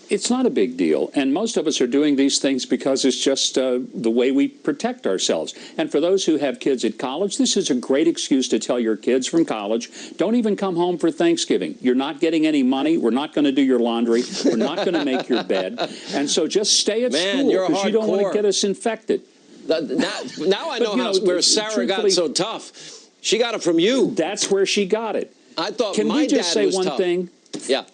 It's not a big deal, and most of us are doing these things because it's just the way we protect ourselves. And for those who have kids at college, this is a great excuse to tell your kids from college, don't even come home for Thanksgiving. You're not getting any money. We're not going to do your laundry. We're not going to make your bed. And so just stay at school because you don't want to get us infected. Now I know where Sarah got so tough. She got it from you. That's where she got it. I thought Can my we just dad say was one tough. thing? Yeah.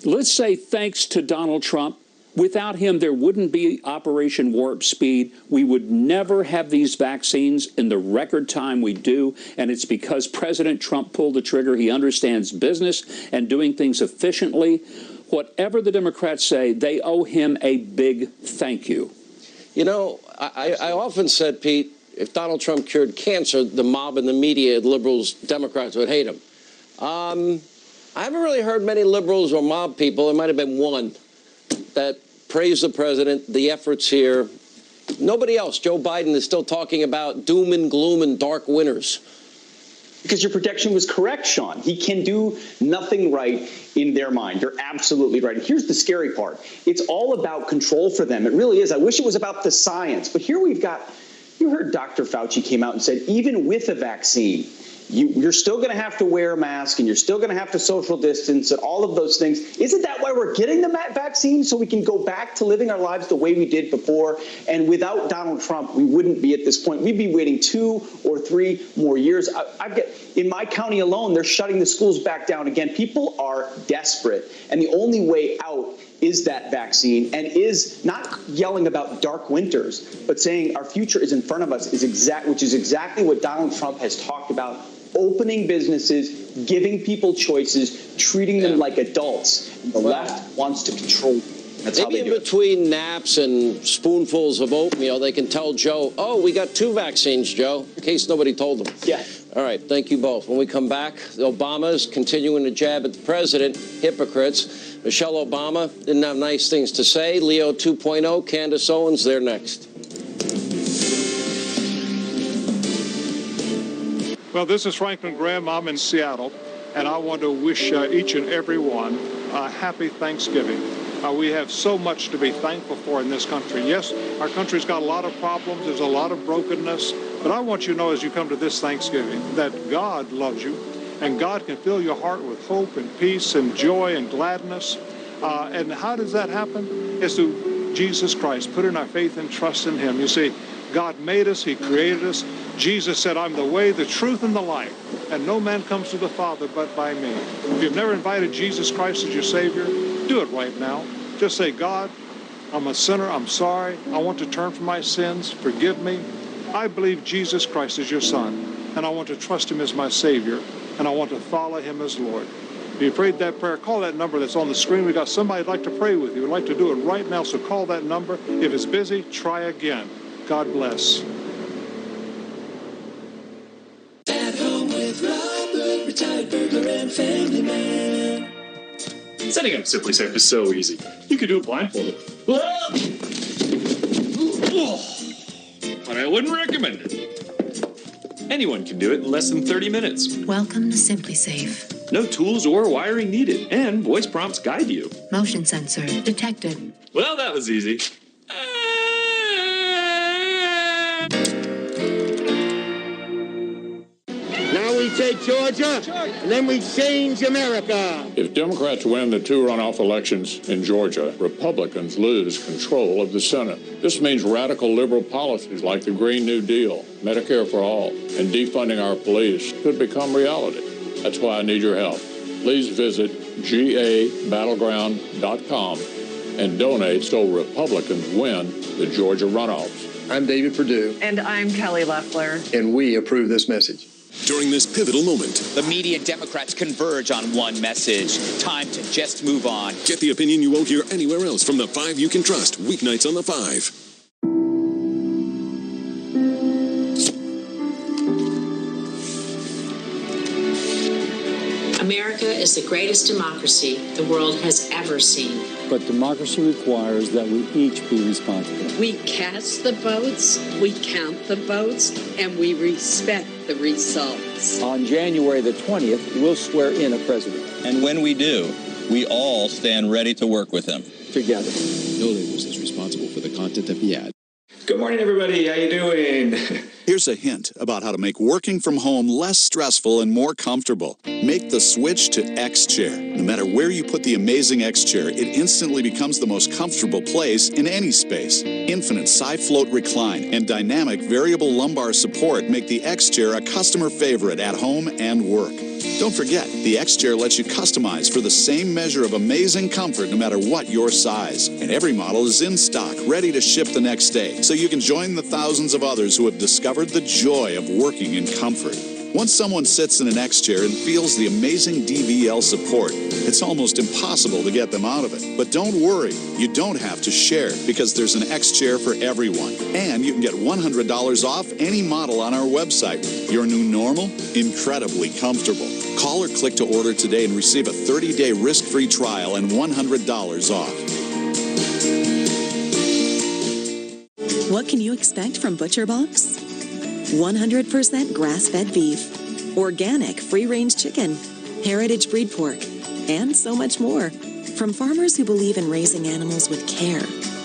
Let's say thanks to Donald Trump. Without him, there wouldn't be Operation Warp Speed. We would never have these vaccines in the record time we do, and it's because President Trump pulled the trigger. He understands business and doing things efficiently. Whatever the Democrats say, they owe him a big thank you. You know, I often said, Pete, if Donald Trump cured cancer, the mob and the media, liberals, Democrats would hate him. I haven't really heard many liberals or mob people, there might have been one, that praise the president, the efforts here. Nobody else. Joe Biden is still talking about doom and gloom and dark winters. Because your projection was correct, Sean. He can do nothing right in their mind. You're absolutely right. And here's the scary part. It's all about control for them. It really is. I wish it was about the science. But here we've got, you heard Dr. Fauci came out and said, even with a vaccine, you're still going to have to wear a mask and you're still going to have to social distance and all of those things. Isn't that why we're getting the vaccine? So we can go back to living our lives the way we did before. And without Donald Trump, we wouldn't be at this point. We'd be waiting 2 or 3 more years. In my county alone, they're shutting the schools back down again. People are desperate. And the only way out is that vaccine, and is not yelling about dark winters, but saying our future is in front of us, which is exactly what Donald Trump has talked about. Opening businesses, giving people choices, treating them like adults. The left wants to control. That's how they do it. Maybe in between naps and spoonfuls of oatmeal, they can tell Joe, oh, we got 2 vaccines, Joe, in case nobody told them. Yeah. All right, thank you both. When we come back, the Obamas continuing to jab at the president, hypocrites. Michelle Obama didn't have nice things to say. Leo 2.0, Candace Owens, they're next. Well, this is Franklin Graham. I'm in Seattle, and I want to wish each and every one a happy Thanksgiving. We have so much to be thankful for in this country. Yes, our country's got a lot of problems. There's a lot of brokenness. But I want you to know as you come to this Thanksgiving that God loves you, and God can fill your heart with hope and peace and joy and gladness. And how does that happen? It's through Jesus Christ, putting our faith and trust in him. You see, God made us. He created us. Jesus said, I'm the way, the truth, and the life, and no man comes to the Father but by me. If you've never invited Jesus Christ as your Savior, do it right now. Just say, God, I'm a sinner. I'm sorry. I want to turn from my sins. Forgive me. I believe Jesus Christ is your Son, and I want to trust him as my Savior, and I want to follow him as Lord. If you prayed that prayer, call that number that's on the screen. We got somebody who'd like to pray with you. Would like to do it right now, so call that number. If it's busy, try again. God bless. At home with Robert, retired burglar and family man. Setting up Simply Safe is so easy. You could do it blindfolded. But I wouldn't recommend it. Anyone can do it in less than 30 minutes. Welcome to Simply Safe. No tools or wiring needed, and voice prompts guide you. Motion sensor detected. Well, that was easy. Now we take Georgia, and then we change America. If Democrats win the 2 runoff elections in Georgia, Republicans lose control of the Senate. This means radical liberal policies like the Green New Deal, Medicare for all, and defunding our police could become reality. That's why I need your help. Please visit gabattleground.com and donate so Republicans win the Georgia runoffs. I'm David Perdue. And I'm Kelly Loeffler. And we approve this message. During this pivotal moment, the media and Democrats converge on one message. Time to just move on. Get the opinion you won't hear anywhere else from the 5 you can trust, weeknights on the 5. America is the greatest democracy the world has ever seen. But democracy requires that we each be responsible. We cast the votes, we count the votes, and we respect the results. On January the 20th, we'll swear in a president. And when we do, we all stand ready to work with him. Together. No labels is responsible for the content of the ad. Good morning, everybody. How you doing? Here's a hint about how to make working from home less stressful and more comfortable. Make the switch to X-Chair. No matter where you put the amazing X-Chair, it instantly becomes the most comfortable place in any space. Infinite side-float recline and dynamic variable lumbar support make the X-Chair a customer favorite at home and work. Don't forget, the X-Chair lets you customize for the same measure of amazing comfort no matter what your size. And every model is in stock, ready to ship the next day, so you can join the thousands of others who have discovered the joy of working in comfort. Once someone sits in an X-Chair and feels the amazing DVL support, it's almost impossible to get them out of it. But don't worry, you don't have to share, because there's an X-Chair for everyone. And you can get $100 off any model on our website. Your new normal? Incredibly comfortable. Call or click to order today and receive a 30-day risk-free trial and $100 off. What can you expect from ButcherBox? 100% grass-fed beef, organic free-range chicken, heritage breed pork, and so much more. From farmers who believe in raising animals with care,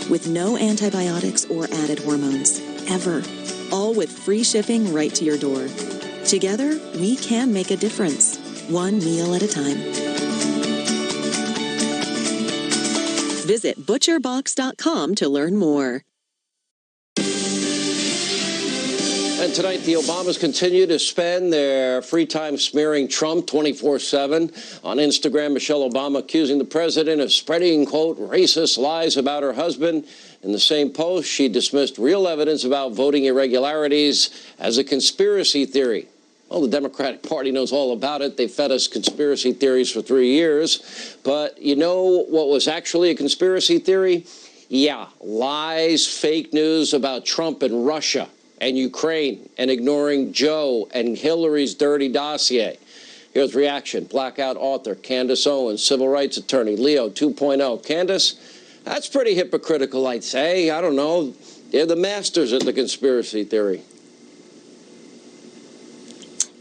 with no antibiotics or added hormones, ever. All with free shipping right to your door. Together, we can make a difference, one meal at a time. Visit butcherbox.com to learn more. And tonight, the Obamas continue to spend their free time smearing Trump 24/7. On Instagram, Michelle Obama accusing the president of spreading, quote, racist lies about her husband. In the same post, she dismissed real evidence about voting irregularities as a conspiracy theory. Well, the Democratic Party knows all about it. They fed us conspiracy theories for 3 years. But you know what was actually a conspiracy theory? Yeah, lies, fake news about Trump and Russia and Ukraine, and ignoring Joe and Hillary's dirty dossier. Here's reaction. Blackout author Candace Owens, civil rights attorney Leo 2.0. Candace, that's pretty hypocritical, I'd say. I don't know. They're the masters at the conspiracy theory.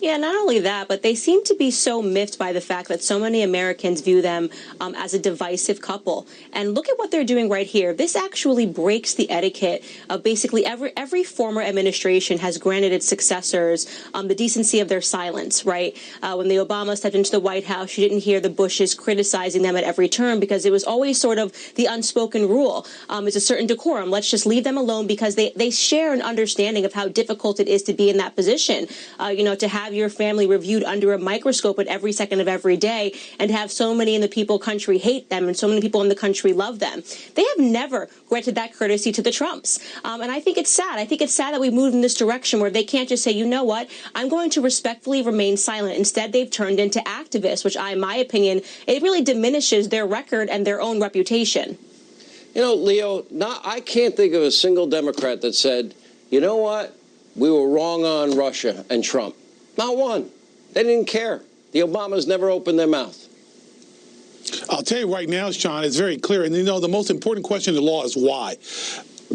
Yeah, not only that, but they seem to be so miffed by the fact that so many Americans view them as a divisive couple. And look at what they're doing right here. This actually breaks the etiquette of basically every former administration has granted its successors the decency of their silence, right? When the Obama stepped into the White House, you didn't hear the Bushes criticizing them at every turn because it was always sort of the unspoken rule. It's a certain decorum. Let's just leave them alone because they share an understanding of how difficult it is to be in that position. To have your family reviewed under a microscope at every second of every day and have so many in the country hate them and so many people in the country love them. They have never granted that courtesy to the Trumps. And I think it's sad. I think it's sad that we moved in this direction where they can't just say, you know what, I'm going to respectfully remain silent. Instead, they've turned into activists, which in my opinion, it really diminishes their record and their own reputation. You know, Leo, I can't think of a single Democrat that said, you know what, we were wrong on Russia and Trump. Not one. They didn't care. The Obamas never opened their mouth. I'll tell you right now, Sean, it's very clear. And, the most important question in the law is why.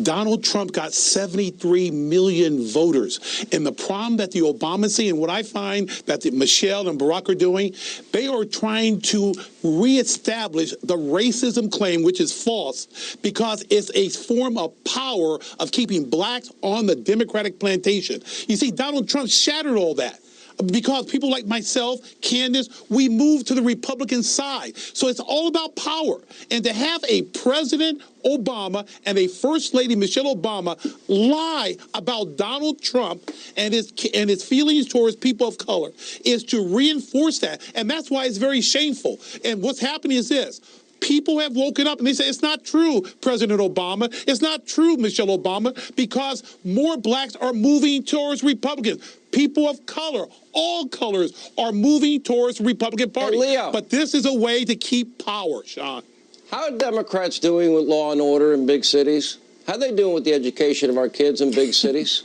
Donald Trump got 73 million voters. And the problem that the Obamas see, and what I find that Michelle and Barack are doing, they are trying to reestablish the racism claim, which is false, because it's a form of power of keeping blacks on the Democratic plantation. You see, Donald Trump shattered all that. Because people like myself, Candace, we moved to the Republican side. So it's all about power. And to have a President Obama and a First Lady Michelle Obama lie about Donald Trump and his feelings towards people of color is to reinforce that. And that's why it's very shameful. And what's happening is this. People have woken up and they say, it's not true, President Obama. It's not true, Michelle Obama, because more blacks are moving towards Republicans. People of color, all colors, are moving towards the Republican Party. Hey, Leo. But this is a way to keep power, Sean. How are Democrats doing with law and order in big cities? How are they doing with the education of our kids in big cities?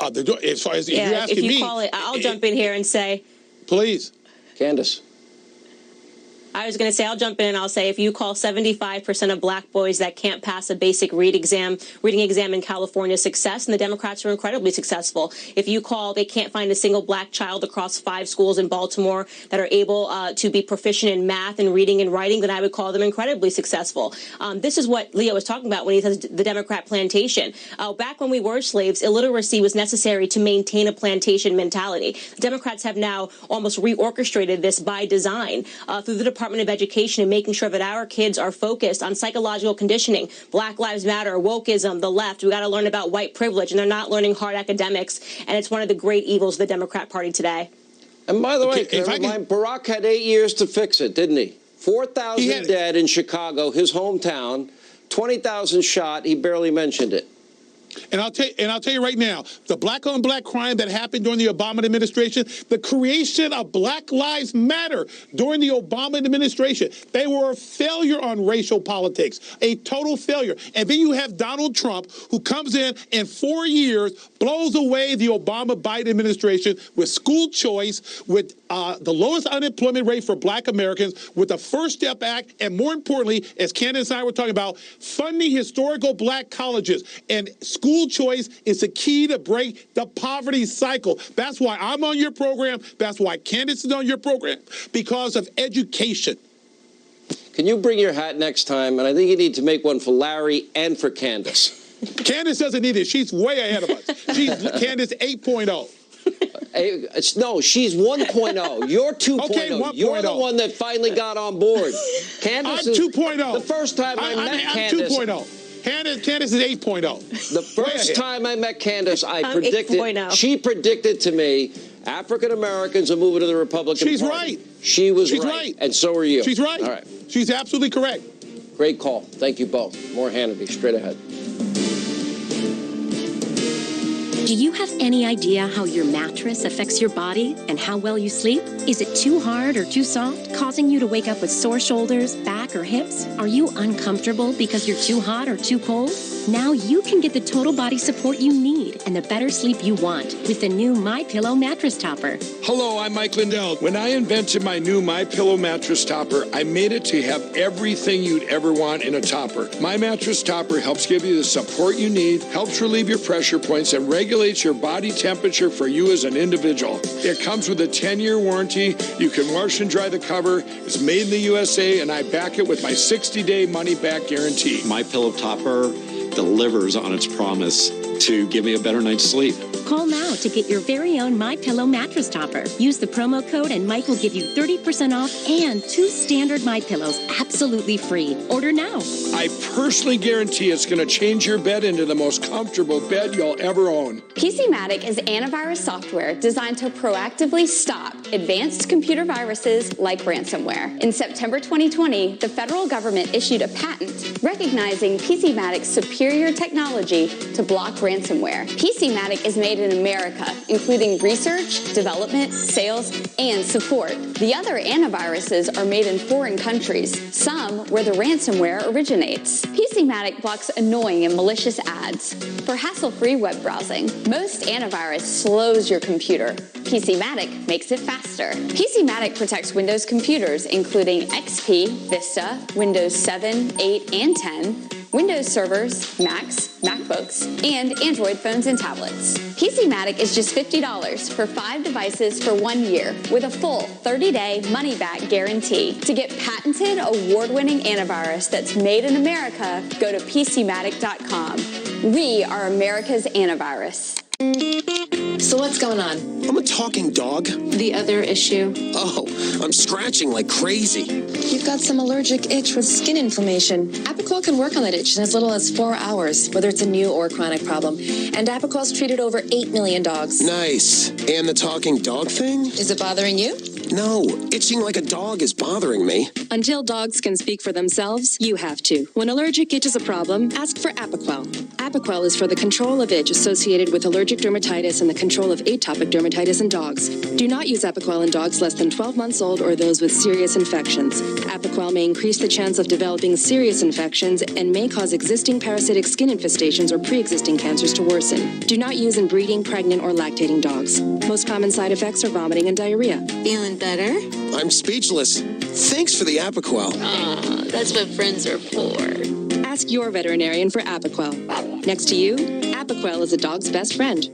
As far as yeah, you're asking if you me, call it, I'll jump in here and say. Please. Candace. I was going to say, I'll jump in and I'll say, if you call 75% of black boys that can't pass a basic reading exam in California success, and the Democrats are incredibly successful. If you call, they can't find a single black child across 5 schools in Baltimore that are able to be proficient in math and reading and writing, then I would call them incredibly successful. This is what Leo was talking about when he says the Democrat plantation. Back when we were slaves, illiteracy was necessary to maintain a plantation mentality. The Democrats have now almost reorchestrated this by design through the Department of Education and making sure that our kids are focused on psychological conditioning, Black Lives Matter, wokeism, the left. We got to learn about white privilege, and they're not learning hard academics. And it's one of the great evils of the Democrat Party today. And by the way, Barack had 8 years to fix it, didn't he? 4,000 dead in Chicago, his hometown, 20,000 shot. He barely mentioned it. And I'll tell you right now, the black-on-black crime that happened during the Obama administration, the creation of Black Lives Matter during the Obama administration, they were a failure on racial politics, a total failure. And then you have Donald Trump, who comes in 4 years, blows away the Obama-Biden administration with school choice, with the lowest unemployment rate for black Americans with the First Step Act, and more importantly, as Candace and I were talking about, funding historical black colleges. And school choice is the key to break the poverty cycle. That's why I'm on your program. That's why Candace is on your program, because of education. Can you bring your hat next time? And I think you need to make one for Larry and for Candace. Candace doesn't need it. She's way ahead of us. She's Candace 8.0. No, she's 1.0. You're 2.0. Okay, 1.0. You're the one that finally got on board. Candace I'm is 2.0. The first time I met Candace. I'm 2.0. Candace is 8.0. The first time I met Candace, I'm 8.0. She predicted to me African Americans are moving to the Republican She's Party. right. She was She's right. And so are you. She's right. All right. She's absolutely correct. Great call. Thank you both. More Hannity, straight ahead. Do you have any idea how your mattress affects your body and how well you sleep? Is it too hard or too soft, causing you to wake up with sore shoulders, back, or hips? Are you uncomfortable because you're too hot or too cold? Now you can get the total body support you need and the better sleep you want with the new MyPillow mattress topper. Hello, I'm Mike Lindell. When I invented my new MyPillow mattress topper, I made it to have everything you'd ever want in a topper. My mattress topper helps give you the support you need, helps relieve your pressure points, and regulates your body temperature for you as an individual. It comes with a 10-year warranty. You can wash and dry the cover. It's made in the USA, and I back it with my 60-day money-back guarantee. MyPillow topper delivers on its promise to give me a better night's sleep. Call now to get your very own MyPillow mattress topper. Use the promo code and Mike will give you 30% off and 2 standard MyPillows absolutely free. Order now. I personally guarantee it's going to change your bed into the most comfortable bed you'll ever own. PCmatic is antivirus software designed to proactively stop advanced computer viruses like ransomware. In September 2020, the federal government issued a patent recognizing PCmatic's superior technology to block ransomware. PCmatic is made in America, including research, development, sales, and support. The other antiviruses are made in foreign countries, some where the ransomware originates. PCmatic blocks annoying and malicious ads. For hassle-free web browsing, most antivirus slows your computer. PCmatic makes it faster. PCmatic protects Windows computers, including XP, Vista, Windows 7, 8, and 10, Windows servers, Macs, MacBooks, and Android phones and tablets. PCmatic is just $50 for 5 devices for 1 year with a full 30-day money-back guarantee. To get patented, award-winning antivirus that's made in America, go to PCmatic.com. We are America's antivirus. So what's going on? I'm a talking dog. The other issue? Oh, I'm scratching like crazy. You've got some allergic itch with skin inflammation. Apoquel can work on that itch in as little as 4 hours, whether it's a new or chronic problem. And Apoquel's treated over 8 million dogs. Nice. And the talking dog thing? Is it bothering you? No, itching like a dog is bothering me. Until dogs can speak for themselves, you have to. When allergic itch is a problem, ask for Apoquel. Apoquel is for the control of itch associated with allergic dermatitis and the control of atopic dermatitis in dogs. Do not use Apoquel in dogs less than 12 months old or those with serious infections. Apoquel may increase the chance of developing serious infections and may cause existing parasitic skin infestations or pre-existing cancers to worsen. Do not use in breeding, pregnant, or lactating dogs. Most common side effects are vomiting and diarrhea. Feeling better? I'm speechless. Thanks for the Apoquel. Aw, that's what friends are for. Ask your veterinarian for Apoquel. Next to you, Apoquel is a dog's best friend.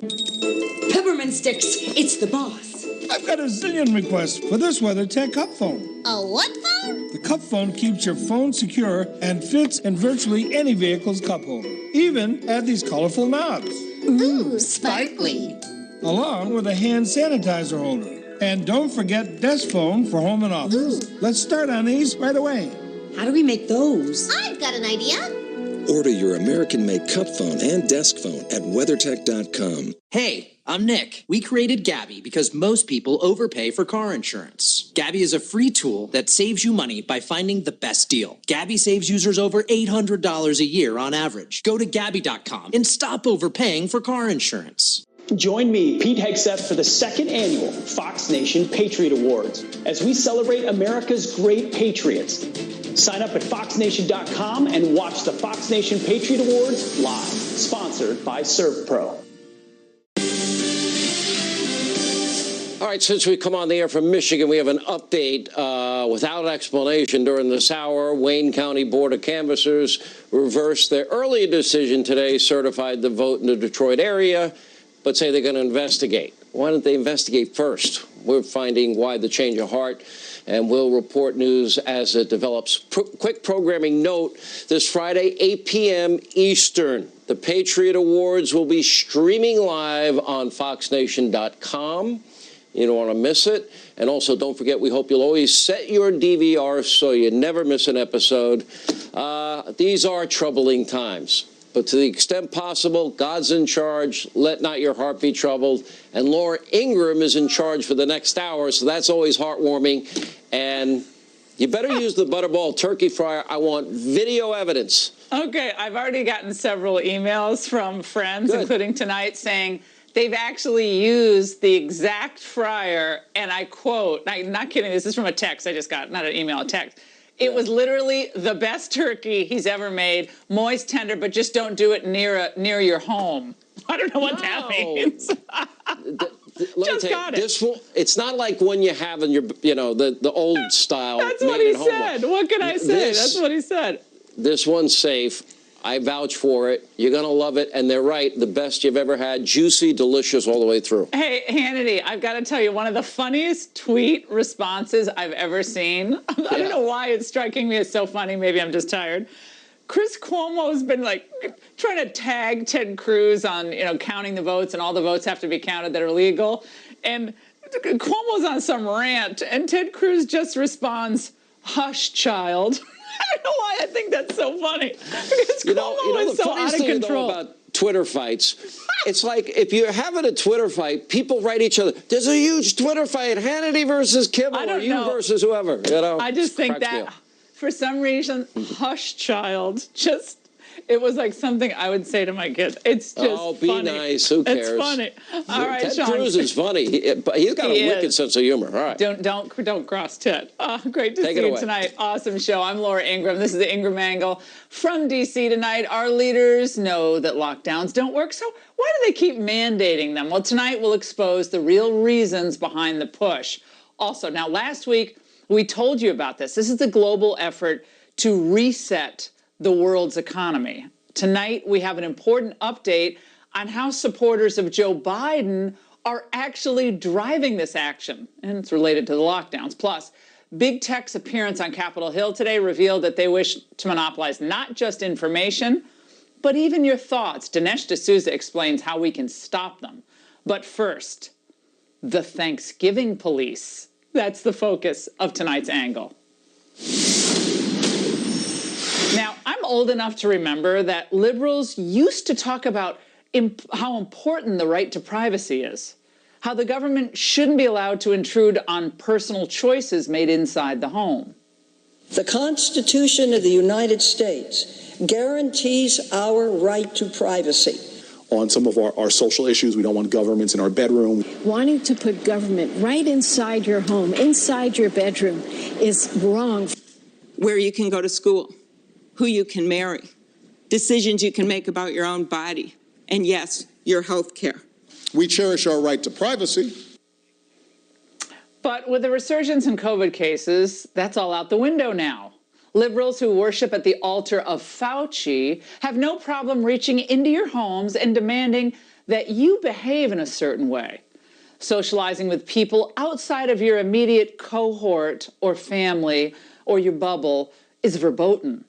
Peppermint sticks, it's the boss. I've got a zillion requests for this WeatherTech cup phone. A what phone? The cup phone keeps your phone secure and fits in virtually any vehicle's cup holder. Even add these colorful knobs. Ooh, sparkly. Along with a hand sanitizer holder. And don't forget desk phone for home and office. Ooh. Let's start on these right away. How do we make those? I've got an idea. Order your American-made cup phone and desk phone at WeatherTech.com. Hey, I'm Nick. We created Gabby because most people overpay for car insurance. Gabby is a free tool that saves you money by finding the best deal. Gabby saves users over $800 a year on average. Go to Gabby.com and stop overpaying for car insurance. Join me, Pete Hegseth, for the 2nd annual Fox Nation Patriot Awards as we celebrate America's great patriots. Sign up at foxnation.com and watch the Fox Nation Patriot Awards live, sponsored by ServPro. All right, since we come on the air from Michigan, we have an update without explanation during this hour. Wayne County Board of Canvassers reversed their earlier decision today, certified the vote in the Detroit area, but say they're going to investigate. Why don't they investigate first? We're finding why the change of heart, and we'll report news as it develops. Quick programming note, this Friday, 8 p.m. Eastern, the Patriot Awards will be streaming live on foxnation.com. You don't want to miss it. And also, don't forget, we hope you'll always set your DVR so you never miss an episode. These are troubling times. But to the extent possible, God's in charge. Let not your heart be troubled. And Laura Ingraham is in charge for the next hour, so that's always heartwarming. And you better use the Butterball turkey fryer. I want video evidence. Okay, I've already gotten several emails from friends, including tonight, saying they've actually used the exact fryer, and I quote, I'm not kidding, this is from a text I just got, not an email, a text. It was literally the best turkey he's ever made, moist, tender, but just don't do it near your home. I don't know what that means. Just got it. This one, it's not like when you have in your, the old style. That's what he said. What can I say? That's what he said. This one's safe. I vouch for it. You're going to love it. And they're right. The best you've ever had. Juicy, delicious all the way through. Hey, Hannity, I've got to tell you, one of the funniest tweet responses I've ever seen. I don't know why it's striking me as so funny. Maybe I'm just tired. Chris Cuomo's been trying to tag Ted Cruz on, counting the votes, and all the votes have to be counted that are legal. And Cuomo's on some rant, and Ted Cruz just responds, "Hush, child." I don't know why I think that's so funny. Because Cuomo is so out of control. About Twitter fights, it's like if you're having a Twitter fight, people write each other. There's a huge Twitter fight, Hannity versus Kimmel, or you versus whoever. I just think that for some reason, hush, child, it was like something I would say to my kids. It's just be funny. Nice. Who cares? It's funny. All right, Ted Sean. Cruz is funny. He's got a wicked sense of humor. All right. Don't cross Ted. Great to see you tonight. Awesome show. I'm Laura Ingraham. This is the Ingraham Angle from D.C. tonight. Our leaders know that lockdowns don't work, so why do they keep mandating them? Well, tonight we'll expose the real reasons behind the push. Also, now last week we told you about this. This is the global effort to reset the world's economy. Tonight, we have an important update on how supporters of Joe Biden are actually driving this action, and it's related to the lockdowns. Plus, Big Tech's appearance on Capitol Hill today revealed that they wish to monopolize not just information, but even your thoughts. Dinesh D'Souza explains how we can stop them. But first, the Thanksgiving police. That's the focus of tonight's angle. Now, I'm old enough to remember that liberals used to talk about how important the right to privacy is, how the government shouldn't be allowed to intrude on personal choices made inside the home. The Constitution of the United States guarantees our right to privacy. On some of our social issues, we don't want governments in our bedroom. Wanting to put government right inside your home, inside your bedroom, is wrong. Where you can go to school, who you can marry, decisions you can make about your own body, and yes, your health care. We cherish our right to privacy. But with the resurgence in COVID cases, that's all out the window now. Liberals who worship at the altar of Fauci have no problem reaching into your homes and demanding that you behave in a certain way. Socializing with people outside of your immediate cohort or family or your bubble is verboten.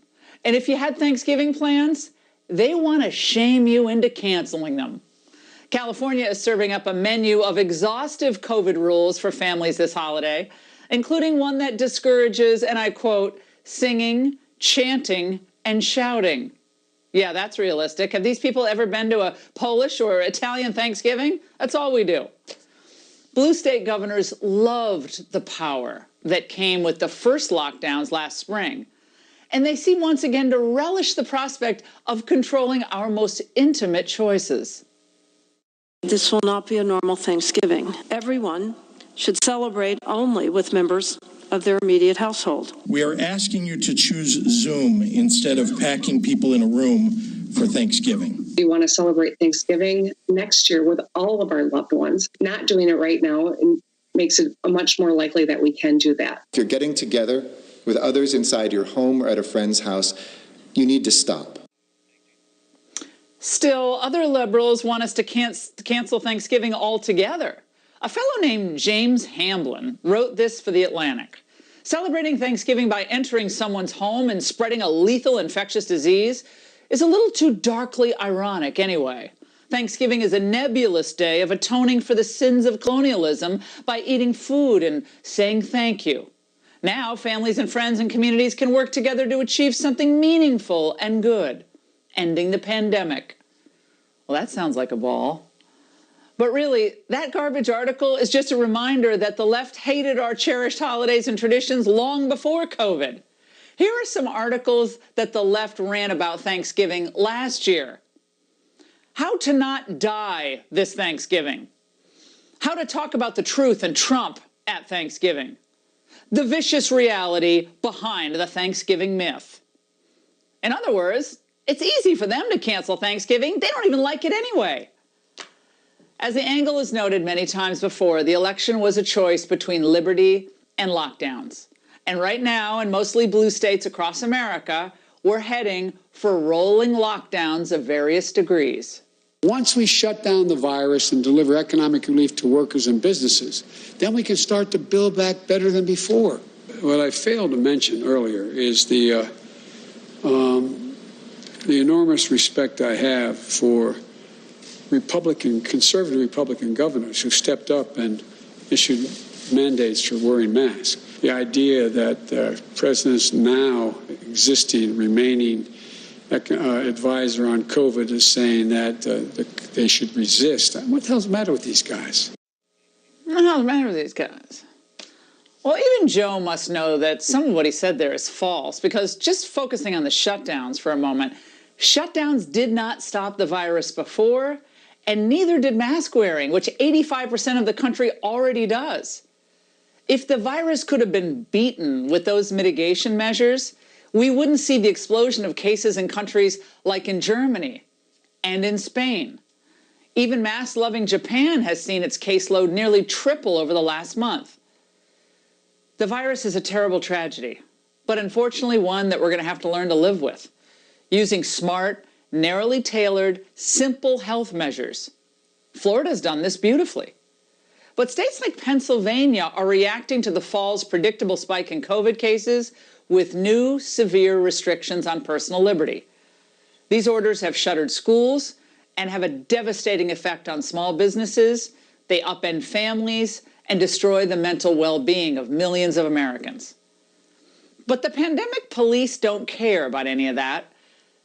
And if you had Thanksgiving plans, they want to shame you into canceling them. California is serving up a menu of exhaustive COVID rules for families this holiday, including one that discourages, and I quote, singing, chanting, and shouting. Yeah, that's realistic. Have these people ever been to a Polish or Italian Thanksgiving? That's all we do. Blue state governors loved the power that came with the first lockdowns last spring. And they seem once again to relish the prospect of controlling our most intimate choices. This will not be a normal Thanksgiving. Everyone should celebrate only with members of their immediate household. We are asking you to choose Zoom instead of packing people in a room for Thanksgiving. We want to celebrate Thanksgiving next year with all of our loved ones, not doing it right now and makes it much more likely that we can do that. If you're getting together with others inside your home or at a friend's house, you need to stop. Still, other liberals want us to cancel Thanksgiving altogether. A fellow named James Hamblin wrote this for The Atlantic. Celebrating Thanksgiving by entering someone's home and spreading a lethal infectious disease is a little too darkly ironic anyway. Thanksgiving is a nebulous day of atoning for the sins of colonialism by eating food and saying thank you. Now, families and friends and communities can work together to achieve something meaningful and good, ending the pandemic. Well, that sounds like a ball. But really, that garbage article is just a reminder that the left hated our cherished holidays and traditions long before COVID. Here are some articles that the left ran about Thanksgiving last year. How to not die this Thanksgiving. How to talk about the truth and Trump at Thanksgiving. The vicious reality behind the Thanksgiving myth. In other words, it's easy for them to cancel Thanksgiving. They don't even like it anyway. As the Angle has noted many times before, the election was a choice between liberty and lockdowns. And right now, in mostly blue states across America, we're heading for rolling lockdowns of various degrees. Once we shut down the virus and deliver economic relief to workers and businesses, then we can start to build back better than before. What I failed to mention earlier is the enormous respect I have for conservative Republican governors who stepped up and issued mandates for wearing masks. The idea that President's now existing, remaining advisor on COVID is saying that they should resist. What the hell's the matter with these guys? What the hell's the matter with these guys? Well, even Joe must know that some of what he said there is false, because just focusing on the shutdowns for a moment, shutdowns did not stop the virus before, and neither did mask wearing, which 85% of the country already does. If the virus could have been beaten with those mitigation measures, we wouldn't see the explosion of cases in countries like in Germany and in Spain. Even mask-loving Japan has seen its caseload nearly triple over the last month. The virus is a terrible tragedy, but unfortunately one that we're going to have to learn to live with, using smart, narrowly tailored, simple health measures. Florida's done this beautifully. But states like Pennsylvania are reacting to the fall's predictable spike in COVID cases with new severe restrictions on personal liberty. These orders have shuttered schools and have a devastating effect on small businesses. They upend families and destroy the mental well-being of millions of Americans. But the pandemic police don't care about any of that,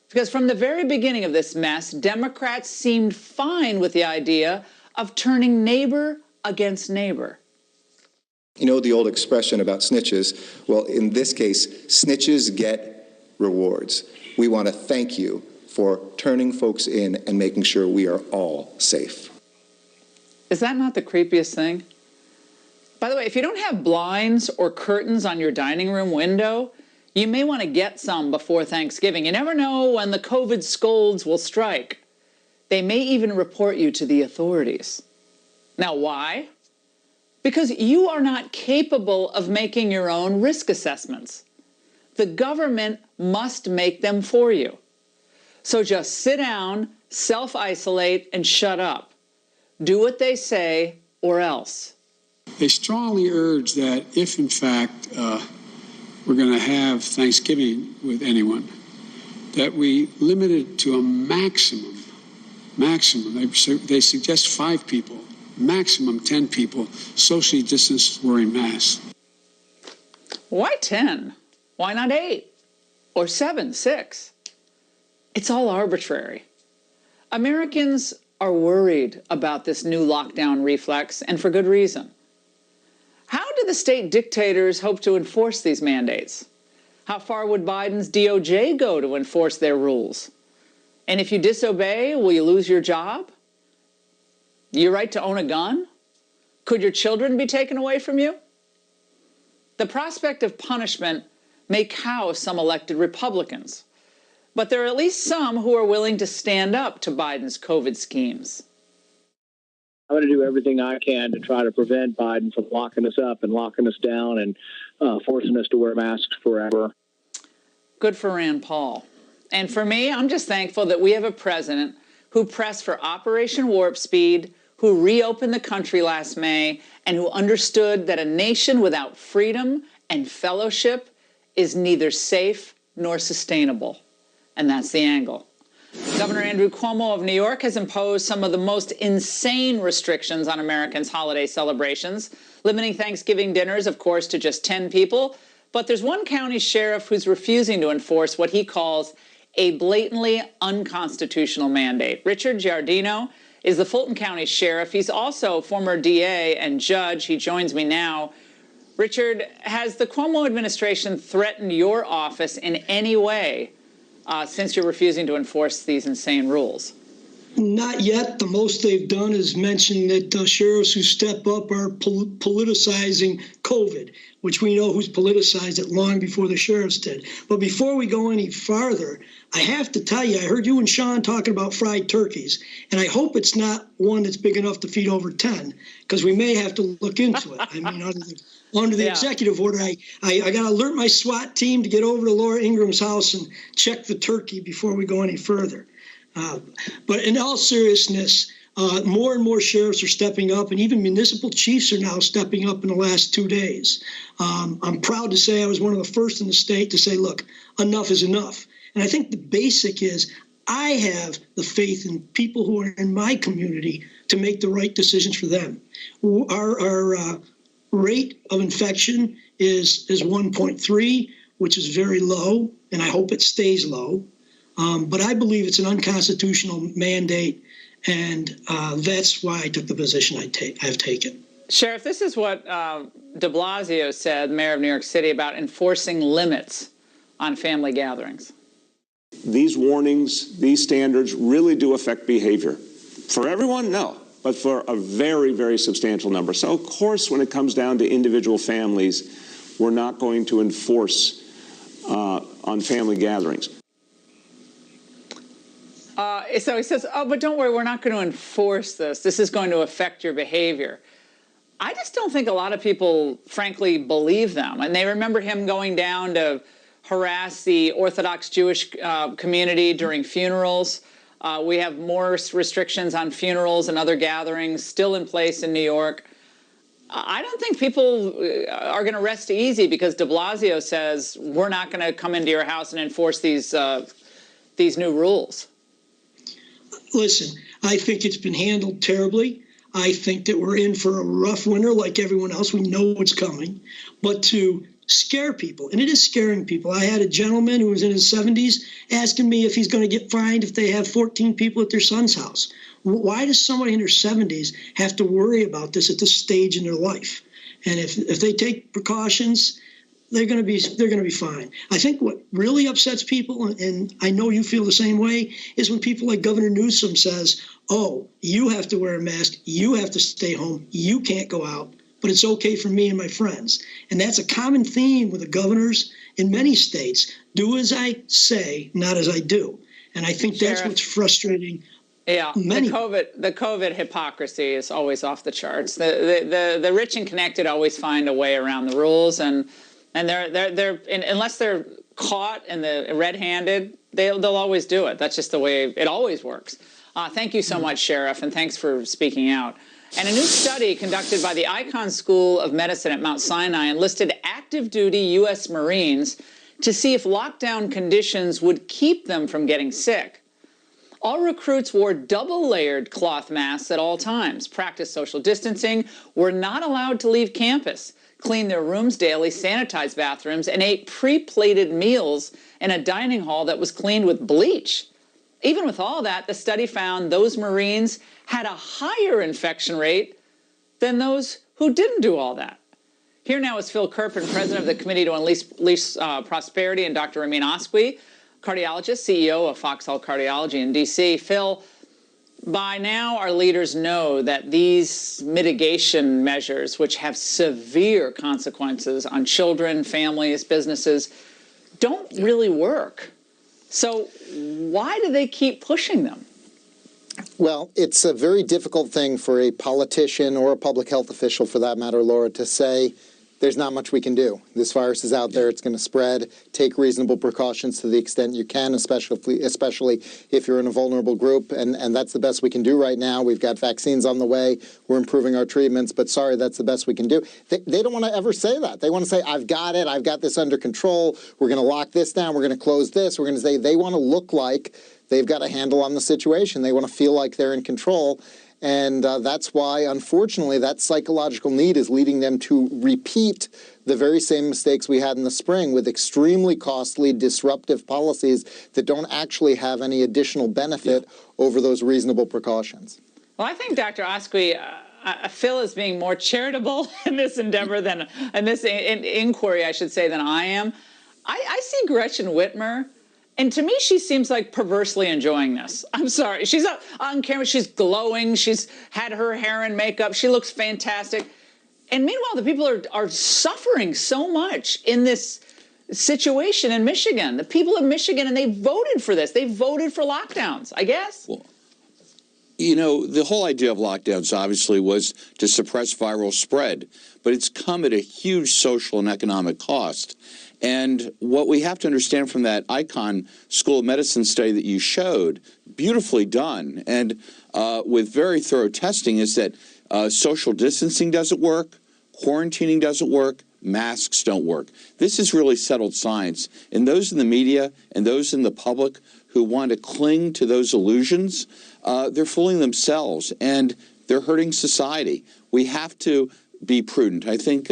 because from the very beginning of this mess, Democrats seemed fine with the idea of turning neighbor against neighbor. You know the old expression about snitches? Well, in this case, snitches get rewards. We want to thank you for turning folks in and making sure we are all safe. Is that not the creepiest thing? By the way, if you don't have blinds or curtains on your dining room window, you may want to get some before Thanksgiving. You never know when the COVID scolds will strike. They may even report you to the authorities. Now, why? Because you are not capable of making your own risk assessments. The government must make them for you. So just sit down, self-isolate, and shut up. Do what they say, or else. They strongly urge that if, in fact, we're going to have Thanksgiving with anyone, that we limit it to a maximum. They suggest 5 people, maximum 10 people, socially distanced wearing masks. Why 10? Why not 8? Or 7, 6? It's all arbitrary. Americans are worried about this new lockdown reflex, and for good reason. How do the state dictators hope to enforce these mandates? How far would Biden's DOJ go to enforce their rules? And if you disobey, will you lose your job? Your right to own a gun? Could your children be taken away from you? The prospect of punishment may cow some elected Republicans, but there are at least some who are willing to stand up to Biden's COVID schemes. I'm going to do everything I can to try to prevent Biden from locking us up and locking us down and forcing us to wear masks forever. Good for Rand Paul. And for me, I'm just thankful that we have a president who pressed for Operation Warp Speed, who reopened the country last May, and who understood that a nation without freedom and fellowship is neither safe nor sustainable. And that's the angle. Governor Andrew Cuomo of New York has imposed some of the most insane restrictions on Americans' holiday celebrations, limiting Thanksgiving dinners, of course, to just 10 people. But there's one county sheriff who's refusing to enforce what he calls a blatantly unconstitutional mandate. Richard Giardino is the Fulton County sheriff. He's also former DA and judge. He joins me now. Richard, has the Cuomo administration threatened your office in any way since you're refusing to enforce these insane rules? Not yet. The most they've done is mention that sheriffs who step up are politicizing COVID, which we know who's politicized it long before the sheriffs did. But before we go any farther, I have to tell you, I heard you and Sean talking about fried turkeys, and I hope it's not one that's big enough to feed over 10, because we may have to look into it. I mean, under the executive order, I got to alert my SWAT team to get over to Laura Ingram's house and check the turkey before we go any further. But in all seriousness, more and more sheriffs are stepping up, and even municipal chiefs are now stepping up in the last 2 days. I'm proud to say I was one of the first in the state to say, look, enough is enough. And I think the basic is I have the faith in people who are in my community to make the right decisions for them. Our rate of infection is 1.3, which is very low, and I hope it stays low. But I believe it's an unconstitutional mandate, and that's why I took the position I've taken. Sheriff, this is what de Blasio said, mayor of New York City, about enforcing limits on family gatherings. These warnings, these standards really do affect behavior. For everyone, no, but for a very, very substantial number. So, of course, when it comes down to individual families, we're not going to enforce on family gatherings. So he says, oh, but don't worry, we're not going to enforce this. This is going to affect your behavior. I just don't think a lot of people, frankly, believe them. And they remember him going down to harass the Orthodox Jewish community during funerals. We have more restrictions on funerals and other gatherings still in place in New York. I don't think people are going to rest easy because de Blasio says we're not going to come into your house and enforce these new rules. Listen, I think it's been handled terribly. I think that we're in for a rough winter like everyone else. We know what's coming. But to scare people, and it is scaring people. I had a gentleman who was in his 70s asking me if he's going to get fined if they have 14 people at their son's house. Why does somebody in their 70s have to worry about this at this stage in their life? And if they take precautions, they're going to be fine. I think what really upsets people, and I know you feel the same way, is when people like Governor Newsom says, oh, you have to wear a mask, you have to stay home, you can't go out, but it's okay for me and my friends. And that's a common theme with the governors in many states. Do as I say, not as I do. And I think that's what's frustrating. Yeah, the COVID hypocrisy is always off the charts. The rich and connected always find a way around the rules, and they're unless they're caught and red-handed, they'll always do it. That's just the way it always works. Thank you so much, Sheriff, and thanks for speaking out. And a new study conducted by the Icahn School of Medicine at Mount Sinai enlisted active-duty U.S. Marines to see if lockdown conditions would keep them from getting sick. All recruits wore double-layered cloth masks at all times, practiced social distancing, were not allowed to leave campus, cleaned their rooms daily, sanitized bathrooms, and ate pre-plated meals in a dining hall that was cleaned with bleach. Even with all that, the study found those Marines had a higher infection rate than those who didn't do all that. Here now is Phil Kerpen, president of the Committee to Unleash Prosperity, and Dr. Ramin Asqui, cardiologist, CEO of Foxhall Cardiology in D.C. Phil, by now our leaders know that these mitigation measures, which have severe consequences on children, families, businesses, don't really work. So why do they keep pushing them? Well, it's a very difficult thing for a politician or a public health official, for that matter, Laura, to say there's not much we can do. This virus is out there. It's going to spread. Take reasonable precautions to the extent you can, especially if you're in a vulnerable group. And that's the best we can do right now. We've got vaccines on the way. We're improving our treatments. But sorry, that's the best we can do. They don't want to ever say that. They want to say, I've got it. I've got this under control. We're going to lock this down. We're going to close this. We're going to say they want to look like they've got a handle on the situation. They want to feel like they're in control. And that's why, unfortunately, that psychological need is leading them to repeat the very same mistakes we had in the spring with extremely costly, disruptive policies that don't actually have any additional benefit over those reasonable precautions. Well, I think Dr. Osqui, Phil is being more charitable in this endeavor than, in this inquiry, I should say, than I am. I see Gretchen Whitmer. And to me, she seems like perversely enjoying this. I'm sorry. She's up on camera. She's glowing. She's had her hair and makeup. She looks fantastic. And meanwhile, the people are suffering so much in this situation in Michigan. The people of Michigan, and they voted for this. They voted for lockdowns, I guess. Well, you know, the whole idea of lockdowns obviously was to suppress viral spread, but it's come at a huge social and economic cost. And what we have to understand from that Icahn School of Medicine study that you showed, beautifully done, and with very thorough testing, is that social distancing doesn't work, quarantining doesn't work, masks don't work. This is really settled science. And those in the media and those in the public who want to cling to those illusions, they're fooling themselves, and they're hurting society. We have to be prudent. I think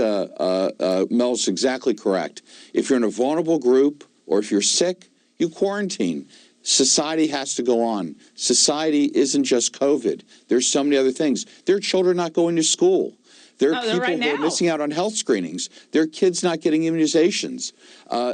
Mel's exactly correct. If you're in a vulnerable group or if you're sick, you quarantine. Society has to go on. Society isn't just COVID. There's so many other things. There are children not going to school. There are people who are missing out on health screenings. There are kids not getting immunizations.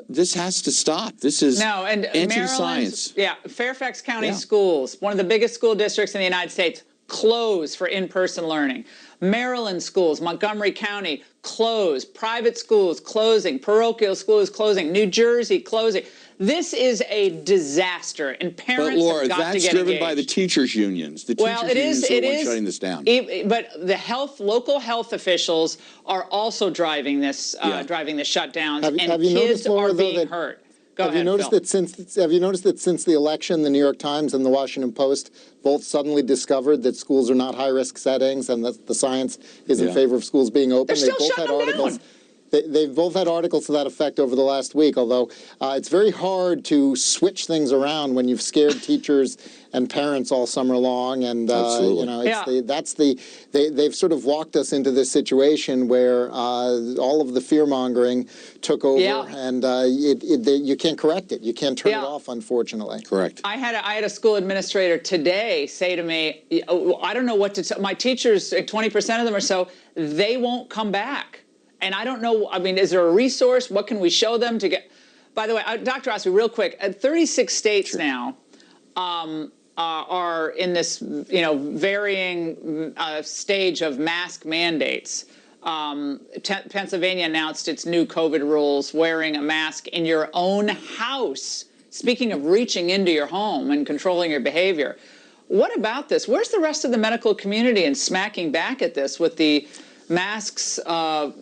This has to stop. This is anti-science. Yeah, Fairfax County schools, one of the biggest school districts in the United States, closed for in-person learning. Maryland schools, Montgomery County, closed. Private schools closing. Parochial schools closing. New Jersey closing. This is a disaster, and parents but Laura, have got to get engaged. that's driven by the teachers' unions. The teachers' unions are the ones shutting this down. But the local health officials are also driving this, driving the shutdowns, and kids are being hurt. Have you noticed that since the election, the New York Times and the Washington Post both suddenly discovered that schools are not high-risk settings and that the science is in favor of schools being open? They're still shutting them down. They've both had articles to that effect over the last week, although it's very hard to switch things around when you've scared teachers and parents all summer long. And, you know, they've sort of walked us into this situation where all of the fear-mongering took over, and you can't correct it. You can't turn it off, unfortunately. Correct. I had a school administrator today say to me, I don't know what to tell my teachers, 20% of them or so, they won't come back. And I don't know, I mean, is there a resource? What can we show them to get? By the way, Dr. Osqui, real quick, 36 states now are in this, you know, varying stage of mask mandates. Pennsylvania announced its new COVID rules, wearing a mask in your own house. Speaking of reaching into your home and controlling your behavior. What about this? Where's the rest of the medical community in smacking back at this with the masks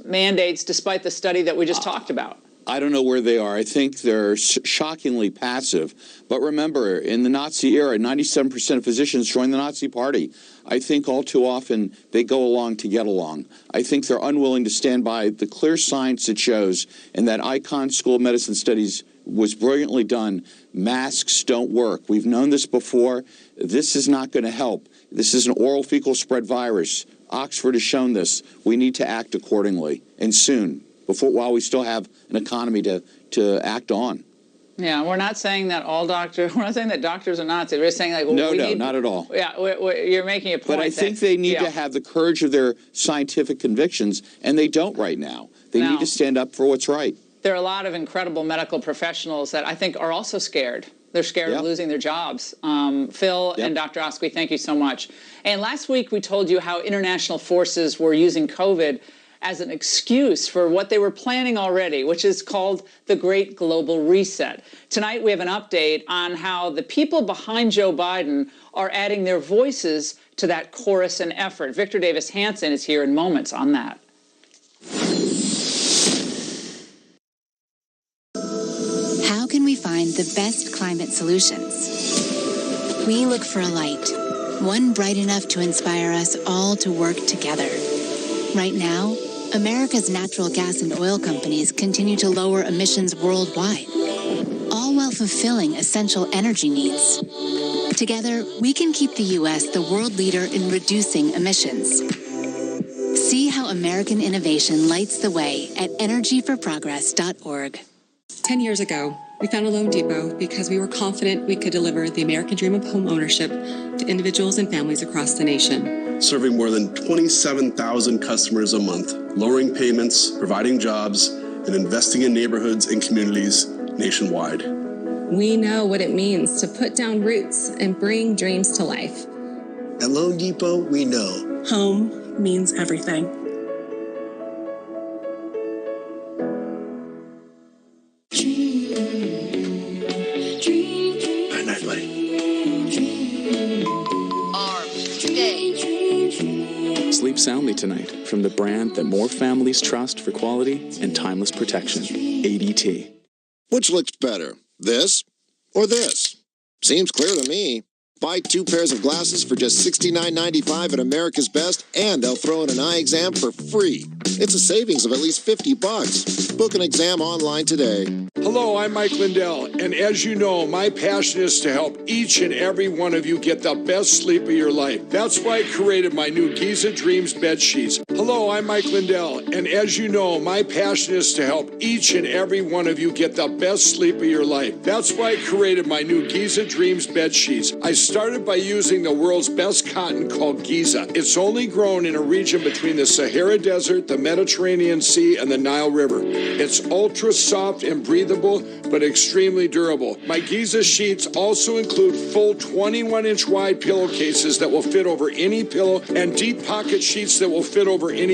mandates, despite the study that we just talked about? I don't know where they are. I think they're shockingly passive. But remember, in the Nazi era, 97% of physicians joined the Nazi Party. I think all too often they go along to get along. I think they're unwilling to stand by the clear science that shows, and that Icahn School of Medicine studies was brilliantly done. Masks don't work. We've known this before. This is not going to help. This is an oral fecal spread virus. Oxford has shown this. We need to act accordingly, and soon, while we still have an economy to act on. Yeah, we're not saying that we're not saying that doctors are Nazis. We're saying like not at all. Yeah, you're making a point. But I think they need to have the courage of their scientific convictions, and they don't right now. They need to stand up for what's right. There are a lot of incredible medical professionals that I think are also scared. They're scared of losing their jobs. Phil and Dr. Osqui, thank you so much. And last week we told you how international forces were using COVID as an excuse for what they were planning already, which is called the Great Global Reset. Tonight, we have an update on how the people behind Joe Biden are adding their voices to that chorus and effort. Victor Davis Hanson is here in moments on that. How can we find the best climate solutions? We look for a light, one bright enough to inspire us all to work together. Right now, America's natural gas and oil companies continue to lower emissions worldwide, all while fulfilling essential energy needs. Together, we can keep the U.S. the world leader in reducing emissions. See how American innovation lights the way at energyforprogress.org. 10 years ago, we founded Loan Depot because we were confident we could deliver the American dream of home ownership to individuals and families across the nation. Serving more than 27,000 customers a month, lowering payments, providing jobs, and investing in neighborhoods and communities nationwide. We know what it means to put down roots and bring dreams to life. At Loan Depot, we know home means everything. Sleep soundly tonight from the brand that more families trust for quality and timeless protection, ADT. Which looks better, this or this? Seems clear to me. Buy 2 pairs of glasses for just $69.95 at America's Best, and they'll throw in an eye exam for free. It's a savings of at least $50. Book an exam online today. Hello, I'm Mike Lindell, and as you know, my passion is to help each and every one of you get the best sleep of your life. That's why I created my new Giza Dreams bed sheets. Hello, I'm Mike Lindell, and as you know, my passion is to help each and every one of you get the best sleep of your life. That's why I created my new Giza Dreams bed sheets. I started by using the world's best cotton called Giza. It's only grown in a region between the Sahara Desert, the Mediterranean Sea, and the Nile River. It's ultra soft and breathable, but extremely durable. My Giza sheets also include full 21-inch wide pillowcases that will fit over any pillow and deep pocket sheets that will fit over any